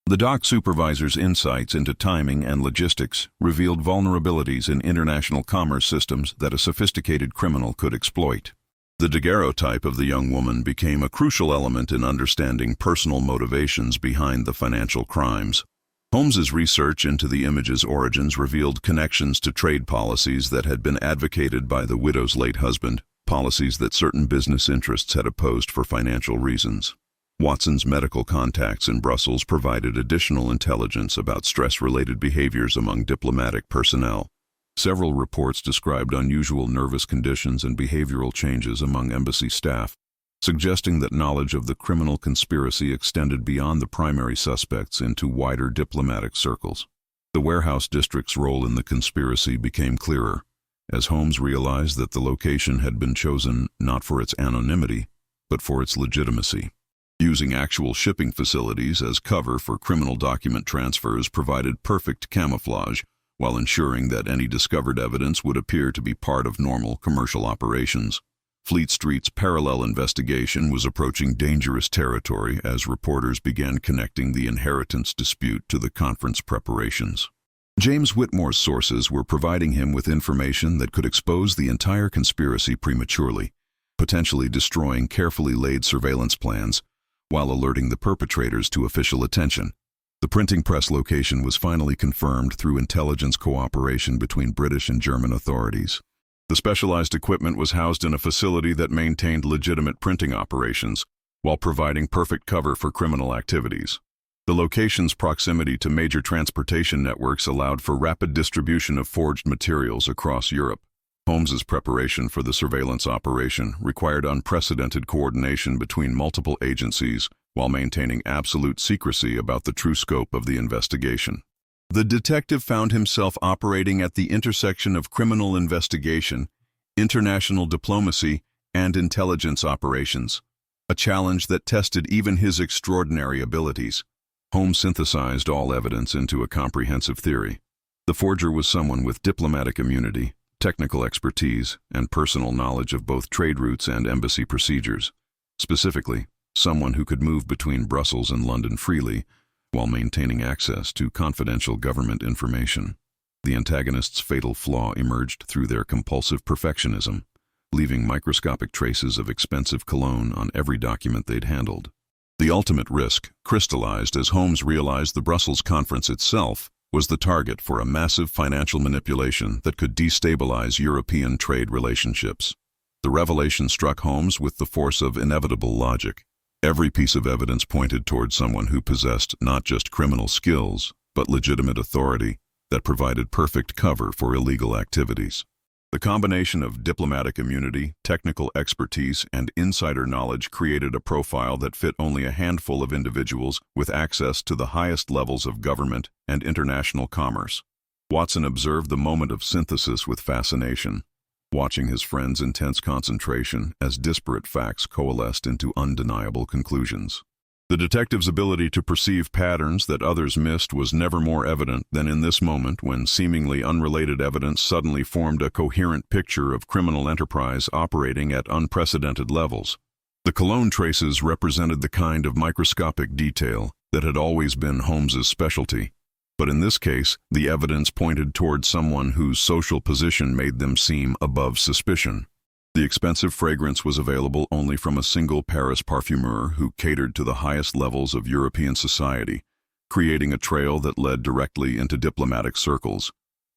The dock supervisor's insights into timing and logistics revealed vulnerabilities in international commerce systems that a sophisticated criminal could exploit. The daguerreotype of the young woman became a crucial element in understanding personal motivations behind the financial crimes. Holmes's research into the image's origins revealed connections to trade policies that had been advocated by the widow's late husband, policies that certain business interests had opposed for financial reasons. Watson's medical contacts in Brussels provided additional intelligence about stress-related behaviors among diplomatic personnel. Several reports described unusual nervous conditions and behavioral changes among embassy staff, suggesting that knowledge of the criminal conspiracy extended beyond the primary suspects into wider diplomatic circles. The warehouse district's role in the conspiracy became clearer, as Holmes realized that the location had been chosen not for its anonymity, but for its legitimacy. Using actual shipping facilities as cover for criminal document transfers provided perfect camouflage, while ensuring that any discovered evidence would appear to be part of normal commercial operations. Fleet Street's parallel investigation was approaching dangerous territory as reporters began connecting the inheritance dispute to the conference preparations. James Whitmore's sources were providing him with information that could expose the entire conspiracy prematurely, potentially destroying carefully laid surveillance plans, while alerting the perpetrators to official attention. The printing press location was finally confirmed through intelligence cooperation between British and German authorities. The specialized equipment was housed in a facility that maintained legitimate printing operations, while providing perfect cover for criminal activities. The location's proximity to major transportation networks allowed for rapid distribution of forged materials across Europe. Holmes's preparation for the surveillance operation required unprecedented coordination between multiple agencies while maintaining absolute secrecy about the true scope of the investigation. The detective found himself operating at the intersection of criminal investigation, international diplomacy, and intelligence operations, a challenge that tested even his extraordinary abilities. Holmes synthesized all evidence into a comprehensive theory. The forger was someone with diplomatic immunity, technical expertise, and personal knowledge of both trade routes and embassy procedures. Specifically, someone who could move between Brussels and London freely while maintaining access to confidential government information. The antagonist's fatal flaw emerged through their compulsive perfectionism, leaving microscopic traces of expensive cologne on every document they'd handled. The ultimate risk crystallized as Holmes realized the Brussels conference itself was the target for a massive financial manipulation that could destabilize European trade relationships. The revelation struck Holmes with the force of inevitable logic. Every piece of evidence pointed toward someone who possessed not just criminal skills, but legitimate authority that provided perfect cover for illegal activities. The combination of diplomatic immunity, technical expertise, and insider knowledge created a profile that fit only a handful of individuals with access to the highest levels of government and international commerce. Watson observed the moment of synthesis with fascination, watching his friend's intense concentration as disparate facts coalesced into undeniable conclusions. The detective's ability to perceive patterns that others missed was never more evident than in this moment when seemingly unrelated evidence suddenly formed a coherent picture of criminal enterprise operating at unprecedented levels. The cologne traces represented the kind of microscopic detail that had always been Holmes's specialty, but in this case, the evidence pointed toward someone whose social position made them seem above suspicion. The expensive fragrance was available only from a single Paris parfumeur who catered to the highest levels of European society, creating a trail that led directly into diplomatic circles.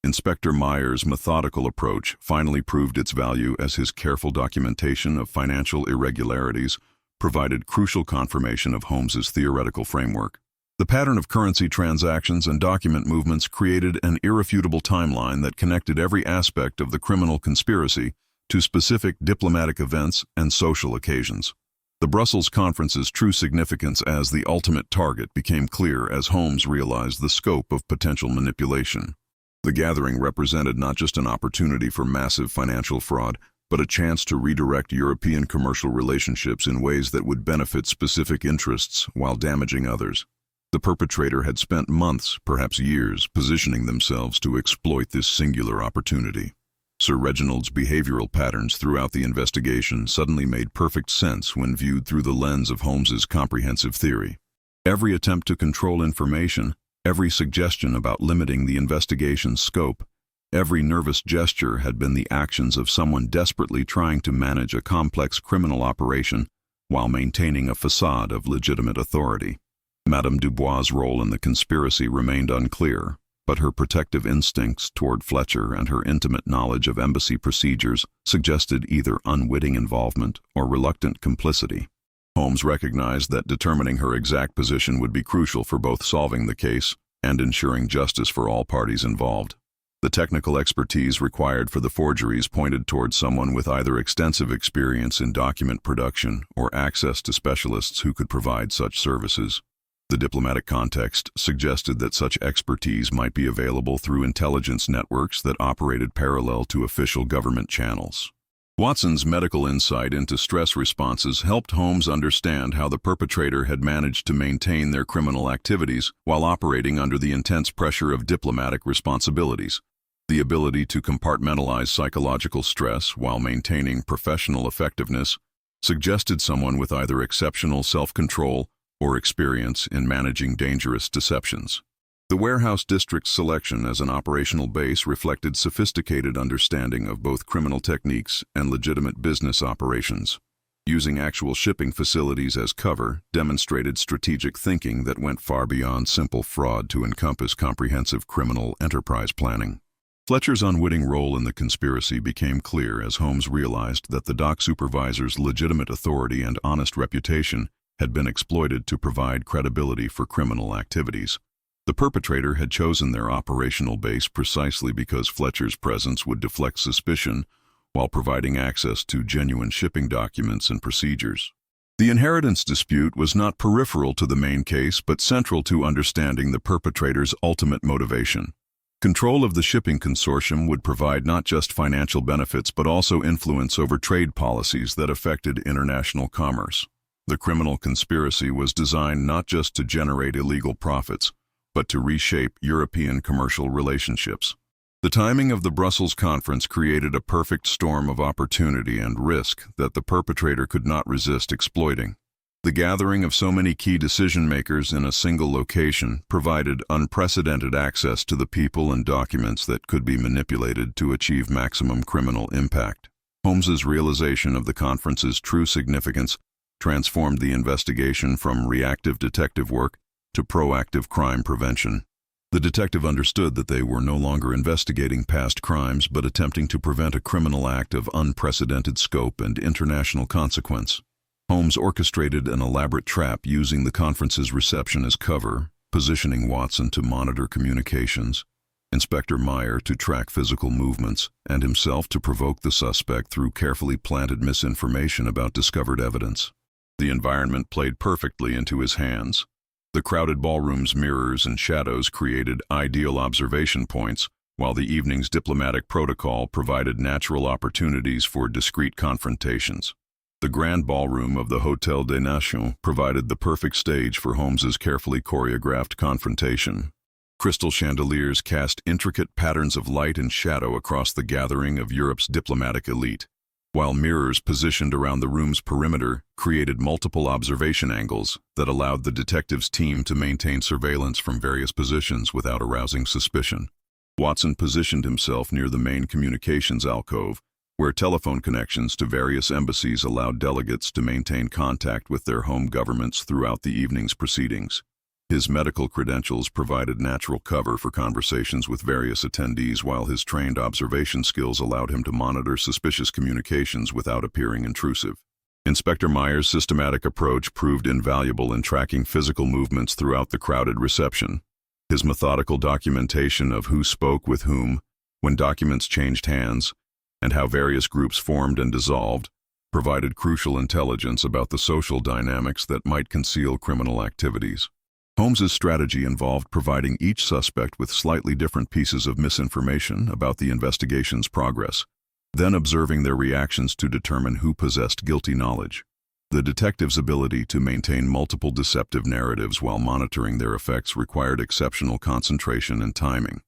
Inspector Meyer's methodical approach finally proved its value as his careful documentation of financial irregularities provided crucial confirmation of Holmes's theoretical framework. The pattern of currency transactions and document movements created an irrefutable timeline that connected every aspect of the criminal conspiracy to specific diplomatic events and social occasions. The Brussels conference's true significance as the ultimate target became clear as Holmes realized the scope of potential manipulation. The gathering represented not just an opportunity for massive financial fraud, but a chance to redirect European commercial relationships in ways that would benefit specific interests while damaging others. The perpetrator had spent months, perhaps years, positioning themselves to exploit this singular opportunity. Sir Reginald's behavioral patterns throughout the investigation suddenly made perfect sense when viewed through the lens of Holmes's comprehensive theory. Every attempt to control information, every suggestion about limiting the investigation's scope, every nervous gesture had been the actions of someone desperately trying to manage a complex criminal operation while maintaining a facade of legitimate authority. Madame Dubois' role in the conspiracy remained unclear, but her protective instincts toward Fletcher and her intimate knowledge of embassy procedures suggested either unwitting involvement or reluctant complicity. Holmes recognized that determining her exact position would be crucial for both solving the case and ensuring justice for all parties involved. The technical expertise required for the forgeries pointed toward someone with either extensive experience in document production or access to specialists who could provide such services. The diplomatic context suggested that such expertise might be available through intelligence networks that operated parallel to official government channels. Watson's medical insight into stress responses helped Holmes understand how the perpetrator had managed to maintain their criminal activities while operating under the intense pressure of diplomatic responsibilities. The ability to compartmentalize psychological stress while maintaining professional effectiveness suggested someone with either exceptional self-control or experience in managing dangerous deceptions. The warehouse district's selection as an operational base reflected sophisticated understanding of both criminal techniques and legitimate business operations. Using actual shipping facilities as cover demonstrated strategic thinking that went far beyond simple fraud to encompass comprehensive criminal enterprise planning. Fletcher's unwitting role in the conspiracy became clear as Holmes realized that the dock supervisor's legitimate authority and honest reputation had been exploited to provide credibility for criminal activities. The perpetrator had chosen their operational base precisely because Fletcher's presence would deflect suspicion while providing access to genuine shipping documents and procedures. The inheritance dispute was not peripheral to the main case but central to understanding the perpetrator's ultimate motivation. Control of the shipping consortium would provide not just financial benefits but also influence over trade policies that affected international commerce. The criminal conspiracy was designed not just to generate illegal profits, but to reshape European commercial relationships. The timing of the Brussels conference created a perfect storm of opportunity and risk that the perpetrator could not resist exploiting. The gathering of so many key decision-makers in a single location provided unprecedented access to the people and documents that could be manipulated to achieve maximum criminal impact. Holmes's realization of the conference's true significance transformed the investigation from reactive detective work to proactive crime prevention. The detective understood that they were no longer investigating past crimes but attempting to prevent a criminal act of unprecedented scope and international consequence. Holmes orchestrated an elaborate trap using the conference's reception as cover, positioning Watson to monitor communications, Inspector Meyer to track physical movements, and himself to provoke the suspect through carefully planted misinformation about discovered evidence. The environment played perfectly into his hands. The crowded ballroom's mirrors and shadows created ideal observation points, while the evening's diplomatic protocol provided natural opportunities for discreet confrontations. The grand ballroom of the Hôtel des Nations provided the perfect stage for Holmes's carefully choreographed confrontation. Crystal chandeliers cast intricate patterns of light and shadow across the gathering of Europe's diplomatic elite, while mirrors positioned around the room's perimeter created multiple observation angles that allowed the detectives' team to maintain surveillance from various positions without arousing suspicion. Watson positioned himself near the main communications alcove, where telephone connections to various embassies allowed delegates to maintain contact with their home governments throughout the evening's proceedings. His medical credentials provided natural cover for conversations with various attendees, while his trained observation skills allowed him to monitor suspicious communications without appearing intrusive. Inspector Myers' systematic approach proved invaluable in tracking physical movements throughout the crowded reception. His methodical documentation of who spoke with whom, when documents changed hands, and how various groups formed and dissolved, provided crucial intelligence about the social dynamics that might conceal criminal activities. Holmes's strategy involved providing each suspect with slightly different pieces of misinformation about the investigation's progress, then observing their reactions to determine who possessed guilty knowledge. The detective's ability to maintain multiple deceptive narratives while monitoring their effects required exceptional concentration and timing.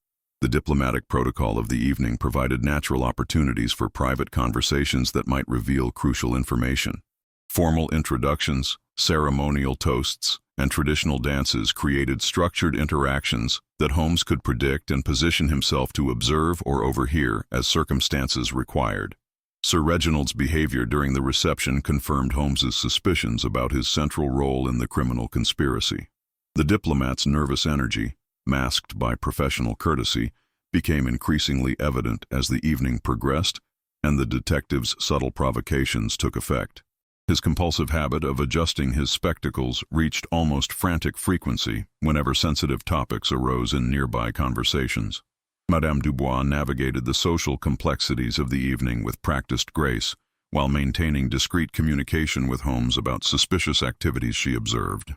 The diplomatic protocol of the evening provided natural opportunities for private conversations that might reveal crucial information. Formal introductions, ceremonial toasts, and traditional dances created structured interactions that Holmes could predict and position himself to observe or overhear as circumstances required. Sir Reginald's behavior during the reception confirmed Holmes's suspicions about his central role in the criminal conspiracy. The diplomat's nervous energy, masked by professional courtesy, became increasingly evident as the evening progressed and the detective's subtle provocations took effect. His compulsive habit of adjusting his spectacles reached almost frantic frequency whenever sensitive topics arose in nearby conversations. Madame Dubois navigated the social complexities of the evening with practiced grace, while maintaining discreet communication with Holmes about suspicious activities she observed.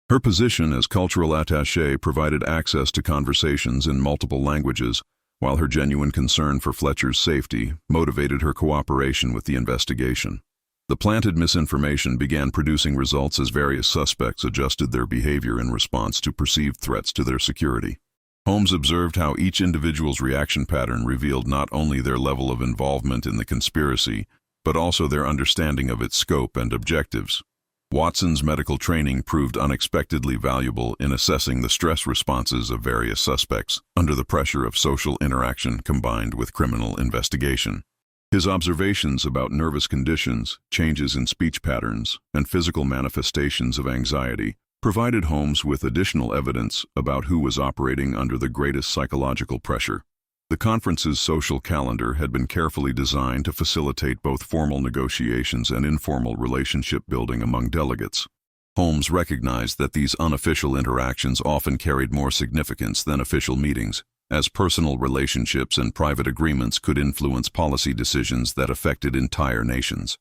Her position as cultural attaché provided access to conversations in multiple languages, while her genuine concern for Fletcher's safety motivated her cooperation with the investigation. The planted misinformation began producing results as various suspects adjusted their behavior in response to perceived threats to their security. Holmes observed how each individual's reaction pattern revealed not only their level of involvement in the conspiracy, but also their understanding of its scope and objectives. Watson's medical training proved unexpectedly valuable in assessing the stress responses of various suspects under the pressure of social interaction combined with criminal investigation. His observations about nervous conditions, changes in speech patterns, and physical manifestations of anxiety provided Holmes with additional evidence about who was operating under the greatest psychological pressure. The conference's social calendar had been carefully designed to facilitate both formal negotiations and informal relationship building among delegates. Holmes recognized that these unofficial interactions often carried more significance than official meetings, as personal relationships and private agreements could influence policy decisions that affected entire nations.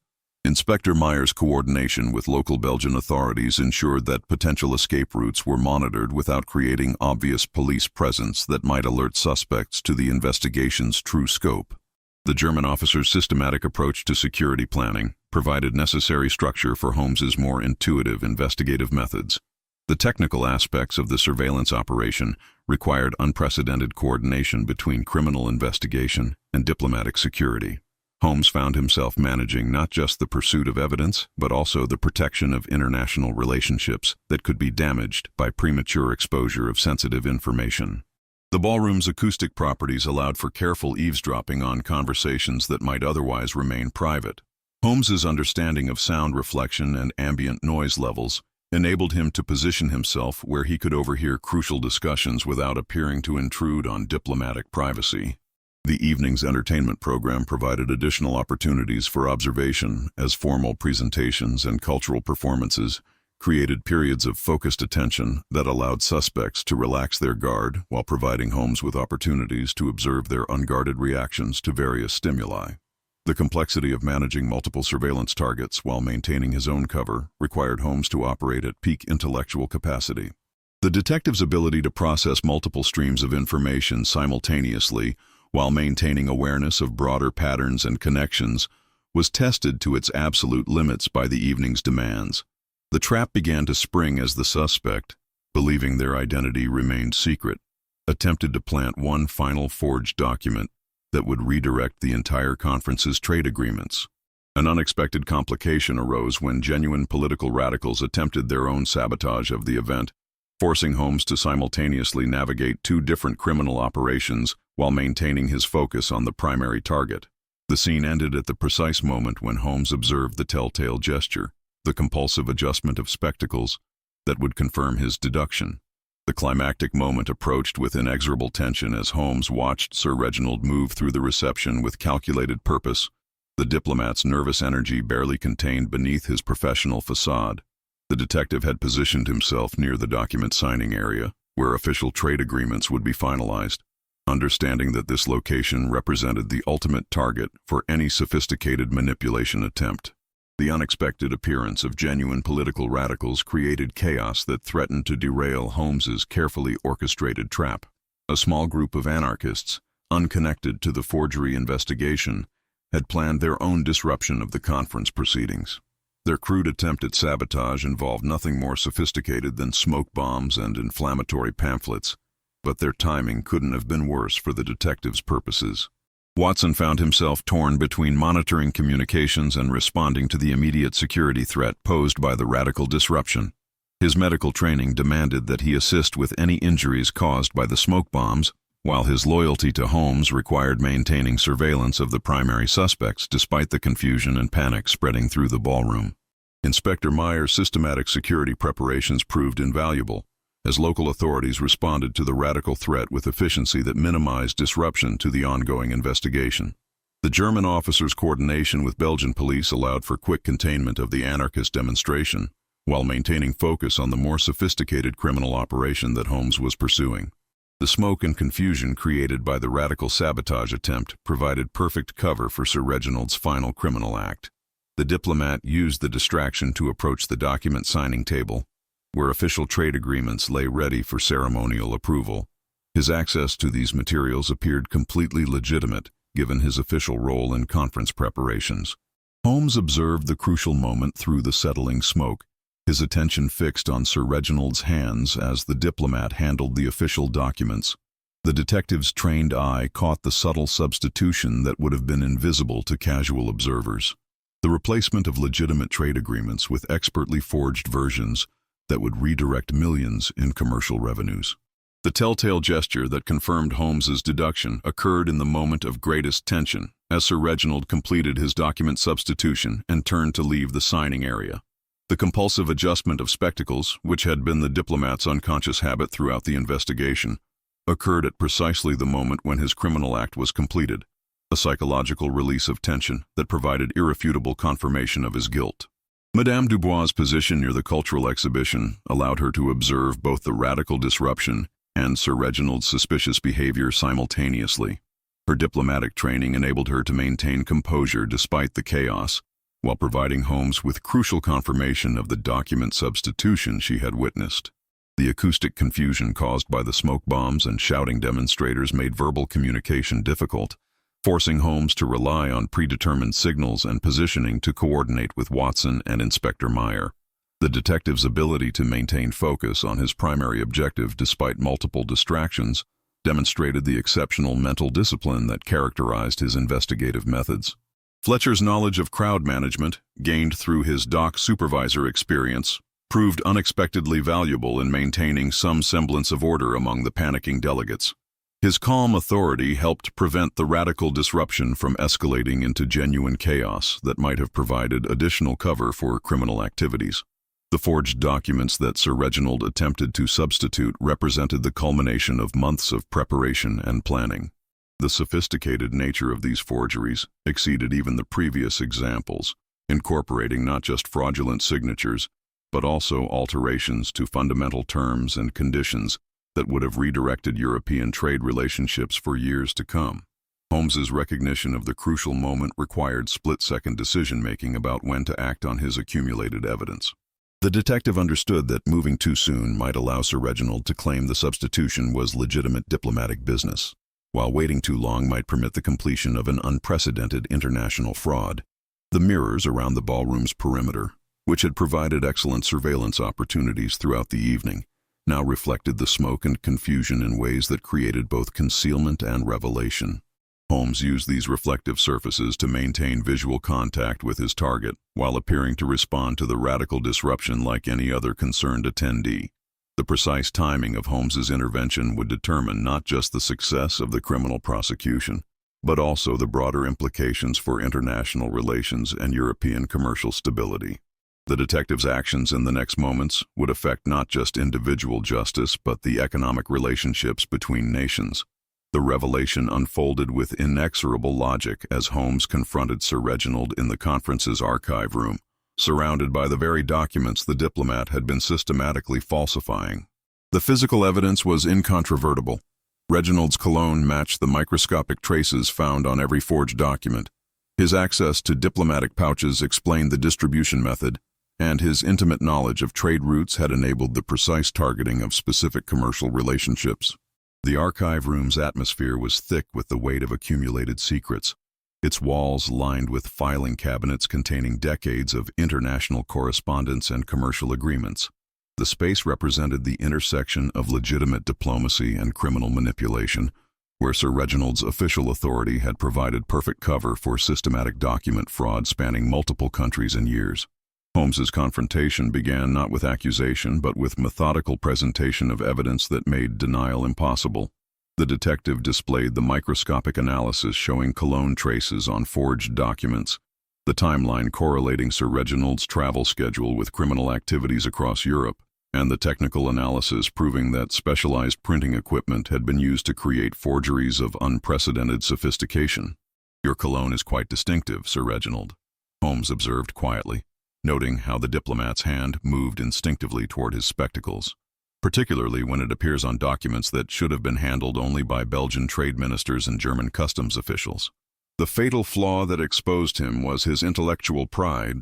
Inspector Myers' coordination with local Belgian authorities ensured that potential escape routes were monitored without creating obvious police presence that might alert suspects to the investigation's true scope. The German officer's systematic approach to security planning provided necessary structure for Holmes's more intuitive investigative methods. The technical aspects of the surveillance operation required unprecedented coordination between criminal investigation and diplomatic security. Holmes found himself managing not just the pursuit of evidence, but also the protection of international relationships that could be damaged by premature exposure of sensitive information. The ballroom's acoustic properties allowed for careful eavesdropping on conversations that might otherwise remain private. Holmes's understanding of sound reflection and ambient noise levels enabled him to position himself where he could overhear crucial discussions without appearing to intrude on diplomatic privacy. The evening's entertainment program provided additional opportunities for observation, as formal presentations and cultural performances created periods of focused attention that allowed suspects to relax their guard while providing Holmes with opportunities to observe their unguarded reactions to various stimuli. The complexity of managing multiple surveillance targets while maintaining his own cover required Holmes to operate at peak intellectual capacity. The detective's ability to process multiple streams of information simultaneously while maintaining awareness of broader patterns and connections was tested to its absolute limits by the evening's demands. The trap began to spring as the suspect, believing their identity remained secret, attempted to plant one final forged document that would redirect the entire conference's trade agreements. An unexpected complication arose when genuine political radicals attempted their own sabotage of the event, forcing Holmes to simultaneously navigate two different criminal operations while maintaining his focus on the primary target. The scene ended at the precise moment when Holmes observed the telltale gesture, the compulsive adjustment of spectacles, that would confirm his deduction. The climactic moment approached with inexorable tension as Holmes watched Sir Reginald move through the reception with calculated purpose, the diplomat's nervous energy barely contained beneath his professional facade. The detective had positioned himself near the document signing area, where official trade agreements would be finalized, understanding that this location represented the ultimate target for any sophisticated manipulation attempt. The unexpected appearance of genuine political radicals created chaos that threatened to derail Holmes's carefully orchestrated trap. A small group of anarchists, unconnected to the forgery investigation, had planned their own disruption of the conference proceedings. Their crude attempt at sabotage involved nothing more sophisticated than smoke bombs and inflammatory pamphlets, but their timing couldn't have been worse for the detective's purposes. Watson found himself torn between monitoring communications and responding to the immediate security threat posed by the radical disruption. His medical training demanded that he assist with any injuries caused by the smoke bombs, while his loyalty to Holmes required maintaining surveillance of the primary suspects despite the confusion and panic spreading through the ballroom. Inspector Meyer's systematic security preparations proved invaluable, as local authorities responded to the radical threat with efficiency that minimized disruption to the ongoing investigation. The German officers' coordination with Belgian police allowed for quick containment of the anarchist demonstration, while maintaining focus on the more sophisticated criminal operation that Holmes was pursuing. The smoke and confusion created by the radical sabotage attempt provided perfect cover for Sir Reginald's final criminal act. The diplomat used the distraction to approach the document signing table, where official trade agreements lay ready for ceremonial approval. His access to these materials appeared completely legitimate, given his official role in conference preparations. Holmes observed the crucial moment through the settling smoke, his attention fixed on Sir Reginald's hands as the diplomat handled the official documents. The detective's trained eye caught the subtle substitution that would have been invisible to casual observers. The replacement of legitimate trade agreements with expertly forged versions that would redirect millions in commercial revenues. The telltale gesture that confirmed Holmes's deduction occurred in the moment of greatest tension, as Sir Reginald completed his document substitution and turned to leave the signing area. The compulsive adjustment of spectacles, which had been the diplomat's unconscious habit throughout the investigation, occurred at precisely the moment when his criminal act was completed, a psychological release of tension that provided irrefutable confirmation of his guilt. Madame Dubois' position near the cultural exhibition allowed her to observe both the radical disruption and Sir Reginald's suspicious behavior simultaneously. Her diplomatic training enabled her to maintain composure despite the chaos, while providing Holmes with crucial confirmation of the document substitution she had witnessed. The acoustic confusion caused by the smoke bombs and shouting demonstrators made verbal communication difficult, forcing Holmes to rely on predetermined signals and positioning to coordinate with Watson and Inspector Meyer. The detective's ability to maintain focus on his primary objective despite multiple distractions demonstrated the exceptional mental discipline that characterized his investigative methods. Fletcher's knowledge of crowd management, gained through his dock supervisor experience, proved unexpectedly valuable in maintaining some semblance of order among the panicking delegates. His calm authority helped prevent the radical disruption from escalating into genuine chaos that might have provided additional cover for criminal activities. The forged documents that Sir Reginald attempted to substitute represented the culmination of months of preparation and planning. The sophisticated nature of these forgeries exceeded even the previous examples, incorporating not just fraudulent signatures, but also alterations to fundamental terms and conditions that would have redirected European trade relationships for years to come. Holmes's recognition of the crucial moment required split-second decision-making about when to act on his accumulated evidence. The detective understood that moving too soon might allow Sir Reginald to claim the substitution was legitimate diplomatic business, while waiting too long might permit the completion of an unprecedented international fraud. The mirrors around the ballroom's perimeter, which had provided excellent surveillance opportunities throughout the evening, now reflected the smoke and confusion in ways that created both concealment and revelation. Holmes used these reflective surfaces to maintain visual contact with his target, while appearing to respond to the radical disruption like any other concerned attendee. The precise timing of Holmes's intervention would determine not just the success of the criminal prosecution, but also the broader implications for international relations and European commercial stability. The detective's actions in the next moments would affect not just individual justice but the economic relationships between nations. The revelation unfolded with inexorable logic as Holmes confronted Sir Reginald in the conference's archive room, surrounded by the very documents the diplomat had been systematically falsifying. The physical evidence was incontrovertible. Reginald's cologne matched the microscopic traces found on every forged document. His access to diplomatic pouches explained the distribution method, and his intimate knowledge of trade routes had enabled the precise targeting of specific commercial relationships. The archive room's atmosphere was thick with the weight of accumulated secrets, its walls lined with filing cabinets containing decades of international correspondence and commercial agreements. The space represented the intersection of legitimate diplomacy and criminal manipulation, where Sir Reginald's official authority had provided perfect cover for systematic document fraud spanning multiple countries and years. Holmes's confrontation began not with accusation but with methodical presentation of evidence that made denial impossible. The detective displayed the microscopic analysis showing cologne traces on forged documents, the timeline correlating Sir Reginald's travel schedule with criminal activities across Europe, and the technical analysis proving that specialized printing equipment had been used to create forgeries of unprecedented sophistication. "Your cologne is quite distinctive, Sir Reginald," Holmes observed quietly, noting how the diplomat's hand moved instinctively toward his spectacles, particularly when it appears on documents that should have been handled only by Belgian trade ministers and German customs officials. The fatal flaw that exposed him was his intellectual pride.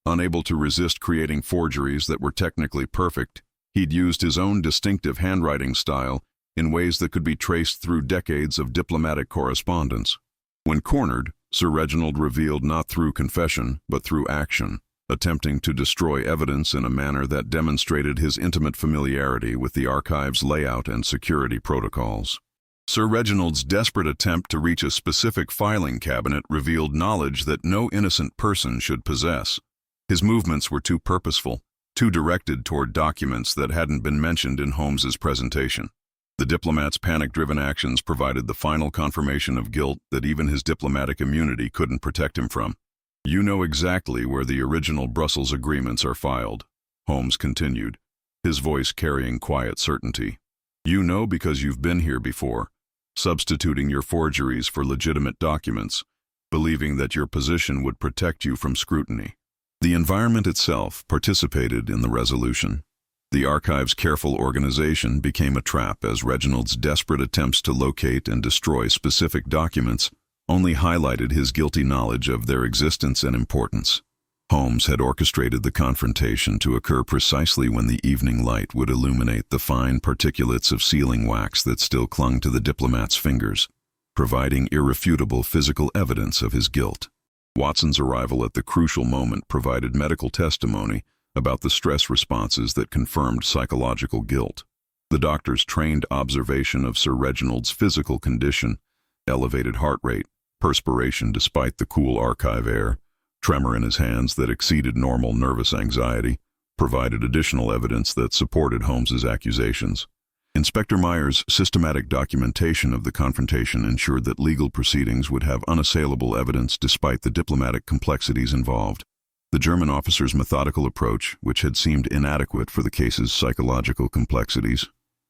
Unable to resist creating forgeries that were technically perfect, he'd used his own distinctive handwriting style in ways that could be traced through decades of diplomatic correspondence. When cornered, Sir Reginald revealed not through confession, but through action, attempting to destroy evidence in a manner that demonstrated his intimate familiarity with the archive's layout and security protocols. Sir Reginald's desperate attempt to reach a specific filing cabinet revealed knowledge that no innocent person should possess. His movements were too purposeful, too directed toward documents that hadn't been mentioned in Holmes's presentation. The diplomat's panic-driven actions provided the final confirmation of guilt that even his diplomatic immunity couldn't protect him from. "You know exactly where the original Brussels agreements are filed," Holmes continued, his voice carrying quiet certainty. "You know because you've been here before, substituting your forgeries for legitimate documents, believing that your position would protect you from scrutiny." The environment itself participated in the resolution. The archive's careful organization became a trap as Reginald's desperate attempts to locate and destroy specific documents only highlighted his guilty knowledge of their existence and importance. Holmes had orchestrated the confrontation to occur precisely when the evening light would illuminate the fine particulates of sealing wax that still clung to the diplomat's fingers, providing irrefutable physical evidence of his guilt. Watson's arrival at the crucial moment provided medical testimony about the stress responses that confirmed psychological guilt. The doctor's trained observation of Sir Reginald's physical condition, elevated heart rate, perspiration despite the cool archive air, tremor in his hands that exceeded normal nervous anxiety, provided additional evidence that supported Holmes's accusations. Inspector Meyer's systematic documentation of the confrontation ensured that legal proceedings would have unassailable evidence despite the diplomatic complexities involved. The German officer's methodical approach, which had seemed inadequate for the case's psychological complexities,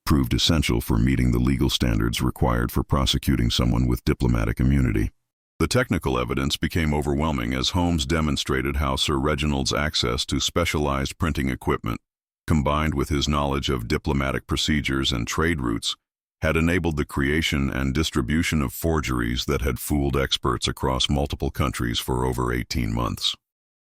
proved essential for meeting the legal standards required for prosecuting someone with diplomatic immunity. The technical evidence became overwhelming as Holmes demonstrated how Sir Reginald's access to specialized printing equipment, combined with his knowledge of diplomatic procedures and trade routes, had enabled the creation and distribution of forgeries that had fooled experts across multiple countries for over 18 months.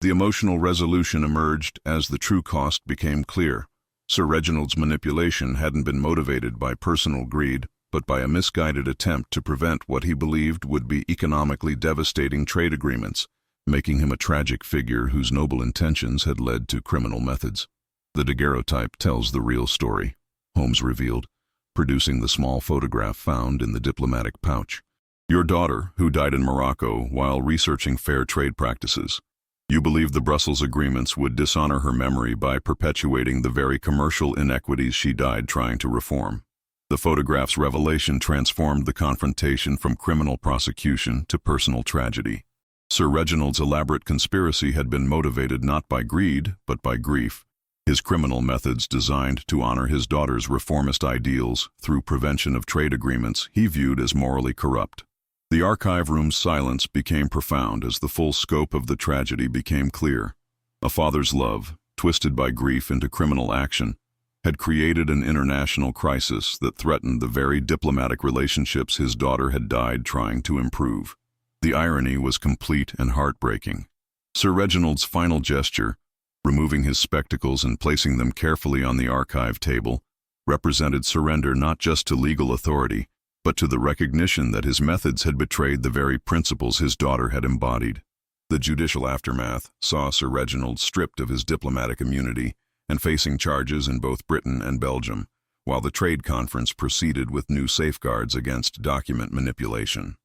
The emotional resolution emerged as the true cost became clear. Sir Reginald's manipulation hadn't been motivated by personal greed, but by a misguided attempt to prevent what he believed would be economically devastating trade agreements, making him a tragic figure whose noble intentions had led to criminal methods. The daguerreotype tells the real story, Holmes revealed, producing the small photograph found in the diplomatic pouch. "Your daughter, who died in Morocco while researching fair trade practices. You believe the Brussels agreements would dishonor her memory by perpetuating the very commercial inequities she died trying to reform. The photograph's revelation transformed the confrontation from criminal prosecution to personal tragedy. Sir Reginald's elaborate conspiracy had been motivated not by greed, but by grief. His criminal methods designed to honor his daughter's reformist ideals through prevention of trade agreements he viewed as morally corrupt. The archive room's silence became profound as the full scope of the tragedy became clear. A father's love, twisted by grief into criminal action, had created an international crisis that threatened the very diplomatic relationships his daughter had died trying to improve. The irony was complete and heartbreaking. Sir Reginald's final gesture, removing his spectacles and placing them carefully on the archive table, represented surrender not just to legal authority, but to the recognition that his methods had betrayed the very principles his daughter had embodied. The judicial aftermath saw Sir Reginald stripped of his diplomatic immunity and facing charges in both Britain and Belgium, while the trade conference proceeded with new safeguards against document manipulation.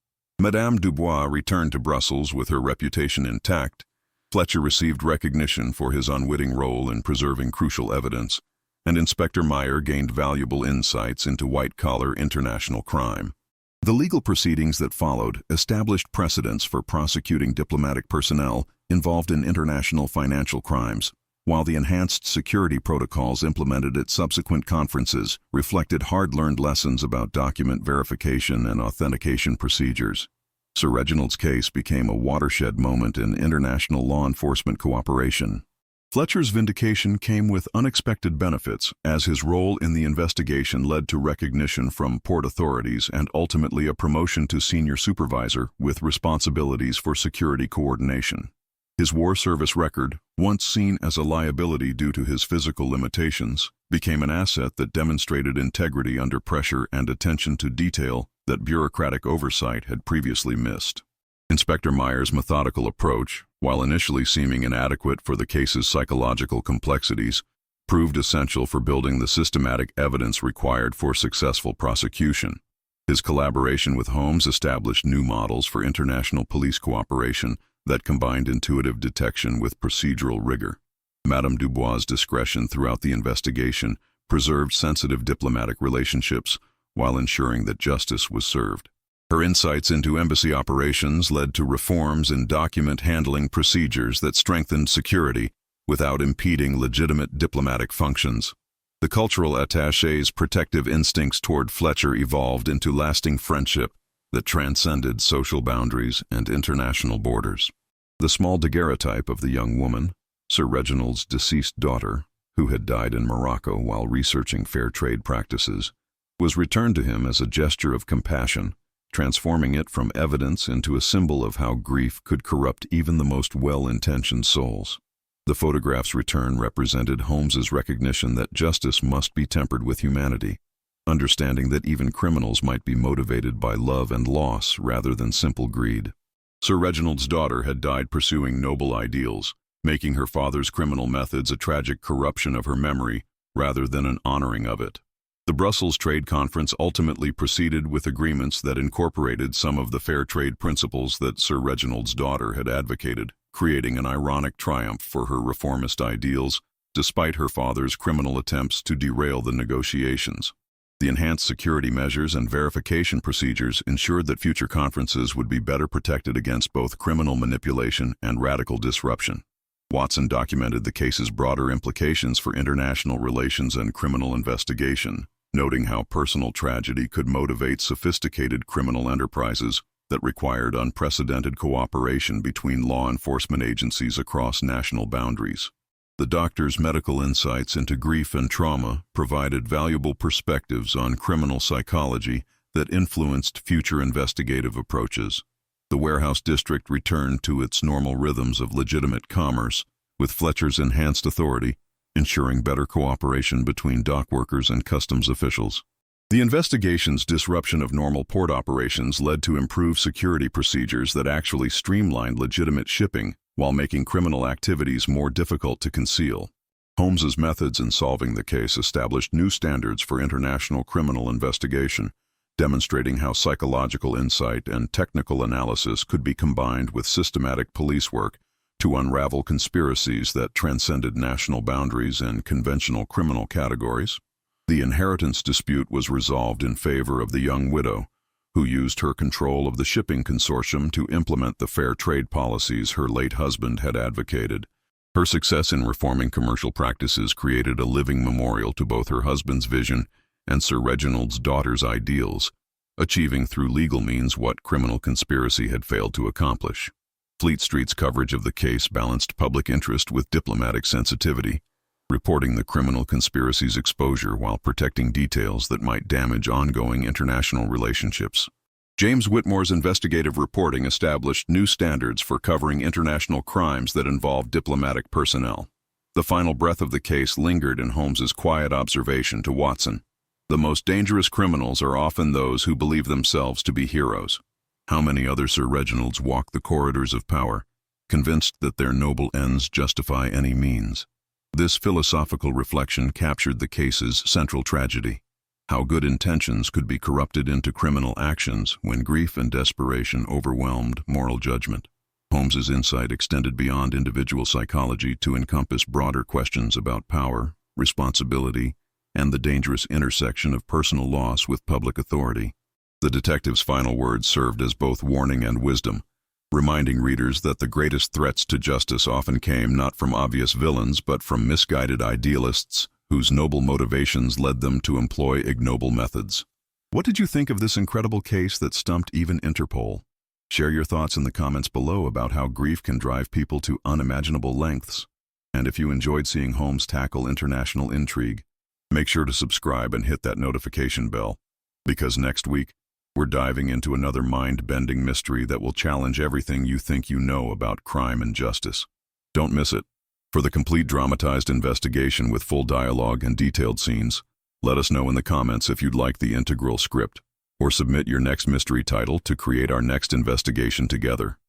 Madame Dubois returned to Brussels with her reputation intact. Fletcher received recognition for his unwitting role in preserving crucial evidence, and Inspector Meyer gained valuable insights into white-collar international crime. The legal proceedings that followed established precedents for prosecuting diplomatic personnel involved in international financial crimes, while the enhanced security protocols implemented at subsequent conferences reflected hard-learned lessons about document verification and authentication procedures. Sir Reginald's case became a watershed moment in international law enforcement cooperation. Fletcher's vindication came with unexpected benefits, as his role in the investigation led to recognition from port authorities and ultimately a promotion to senior supervisor with responsibilities for security coordination. His war service record, once seen as a liability due to his physical limitations, became an asset that demonstrated integrity under pressure and attention to detail that bureaucratic oversight had previously missed. Inspector Meyer's methodical approach, while initially seeming inadequate for the case's psychological complexities, proved essential for building the systematic evidence required for successful prosecution. His collaboration with Holmes established new models for international police cooperation that combined intuitive detection with procedural rigor. Madame Dubois' discretion throughout the investigation preserved sensitive diplomatic relationships while ensuring that justice was served. Her insights into embassy operations led to reforms in document handling procedures that strengthened security without impeding legitimate diplomatic functions. The cultural attaché's protective instincts toward Fletcher evolved into lasting friendship that transcended social boundaries and international borders. The small daguerreotype of the young woman, Sir Reginald's deceased daughter, who had died in Morocco while researching fair trade practices, was returned to him as a gesture of compassion, transforming it from evidence into a symbol of how grief could corrupt even the most well-intentioned souls. The photograph's return represented Holmes's recognition that justice must be tempered with humanity, understanding that even criminals might be motivated by love and loss rather than simple greed. Sir Reginald's daughter had died pursuing noble ideals, making her father's criminal methods a tragic corruption of her memory rather than an honoring of it. The Brussels Trade Conference ultimately proceeded with agreements that incorporated some of the fair trade principles that Sir Reginald's daughter had advocated, creating an ironic triumph for her reformist ideals, despite her father's criminal attempts to derail the negotiations. The enhanced security measures and verification procedures ensured that future conferences would be better protected against both criminal manipulation and radical disruption. Watson documented the case's broader implications for international relations and criminal investigation, noting how personal tragedy could motivate sophisticated criminal enterprises that required unprecedented cooperation between law enforcement agencies across national boundaries. The doctor's medical insights into grief and trauma provided valuable perspectives on criminal psychology that influenced future investigative approaches. The warehouse district returned to its normal rhythms of legitimate commerce, with Fletcher's enhanced authority ensuring better cooperation between dock workers and customs officials. The investigation's disruption of normal port operations led to improved security procedures that actually streamlined legitimate shipping while making criminal activities more difficult to conceal. Holmes's methods in solving the case established new standards for international criminal investigation, demonstrating how psychological insight and technical analysis could be combined with systematic police work to unravel conspiracies that transcended national boundaries and conventional criminal categories. The inheritance dispute was resolved in favor of the young widow, who used her control of the shipping consortium to implement the fair trade policies her late husband had advocated. Her success in reforming commercial practices created a living memorial to both her husband's vision and Sir Reginald's daughter's ideals, achieving through legal means what criminal conspiracy had failed to accomplish. Fleet Street's coverage of the case balanced public interest with diplomatic sensitivity, reporting the criminal conspiracy's exposure while protecting details that might damage ongoing international relationships. James Whitmore's investigative reporting established new standards for covering international crimes that involved diplomatic personnel. The final breath of the case lingered in Holmes's quiet observation to Watson. The most dangerous criminals are often those who believe themselves to be heroes. How many other Sir Reginalds walk the corridors of power, convinced that their noble ends justify any means? This philosophical reflection captured the case's central tragedy: how good intentions could be corrupted into criminal actions when grief and desperation overwhelmed moral judgment. Holmes's insight extended beyond individual psychology to encompass broader questions about power, responsibility, and the dangerous intersection of personal loss with public authority. The detective's final words served as both warning and wisdom, reminding readers that the greatest threats to justice often came not from obvious villains but from misguided idealists whose noble motivations led them to employ ignoble methods. What did you think of this incredible case that stumped even Interpol? Share your thoughts in the comments below about how grief can drive people to unimaginable lengths. And if you enjoyed seeing Holmes tackle international intrigue, make sure to subscribe and hit that notification bell, because next week, we're diving into another mind-bending mystery that will challenge everything you think you know about crime and justice. Don't miss it. For the complete dramatized investigation with full dialogue and detailed scenes, let us know in the comments if you'd like the integral script, or submit your next mystery title to create our next investigation together.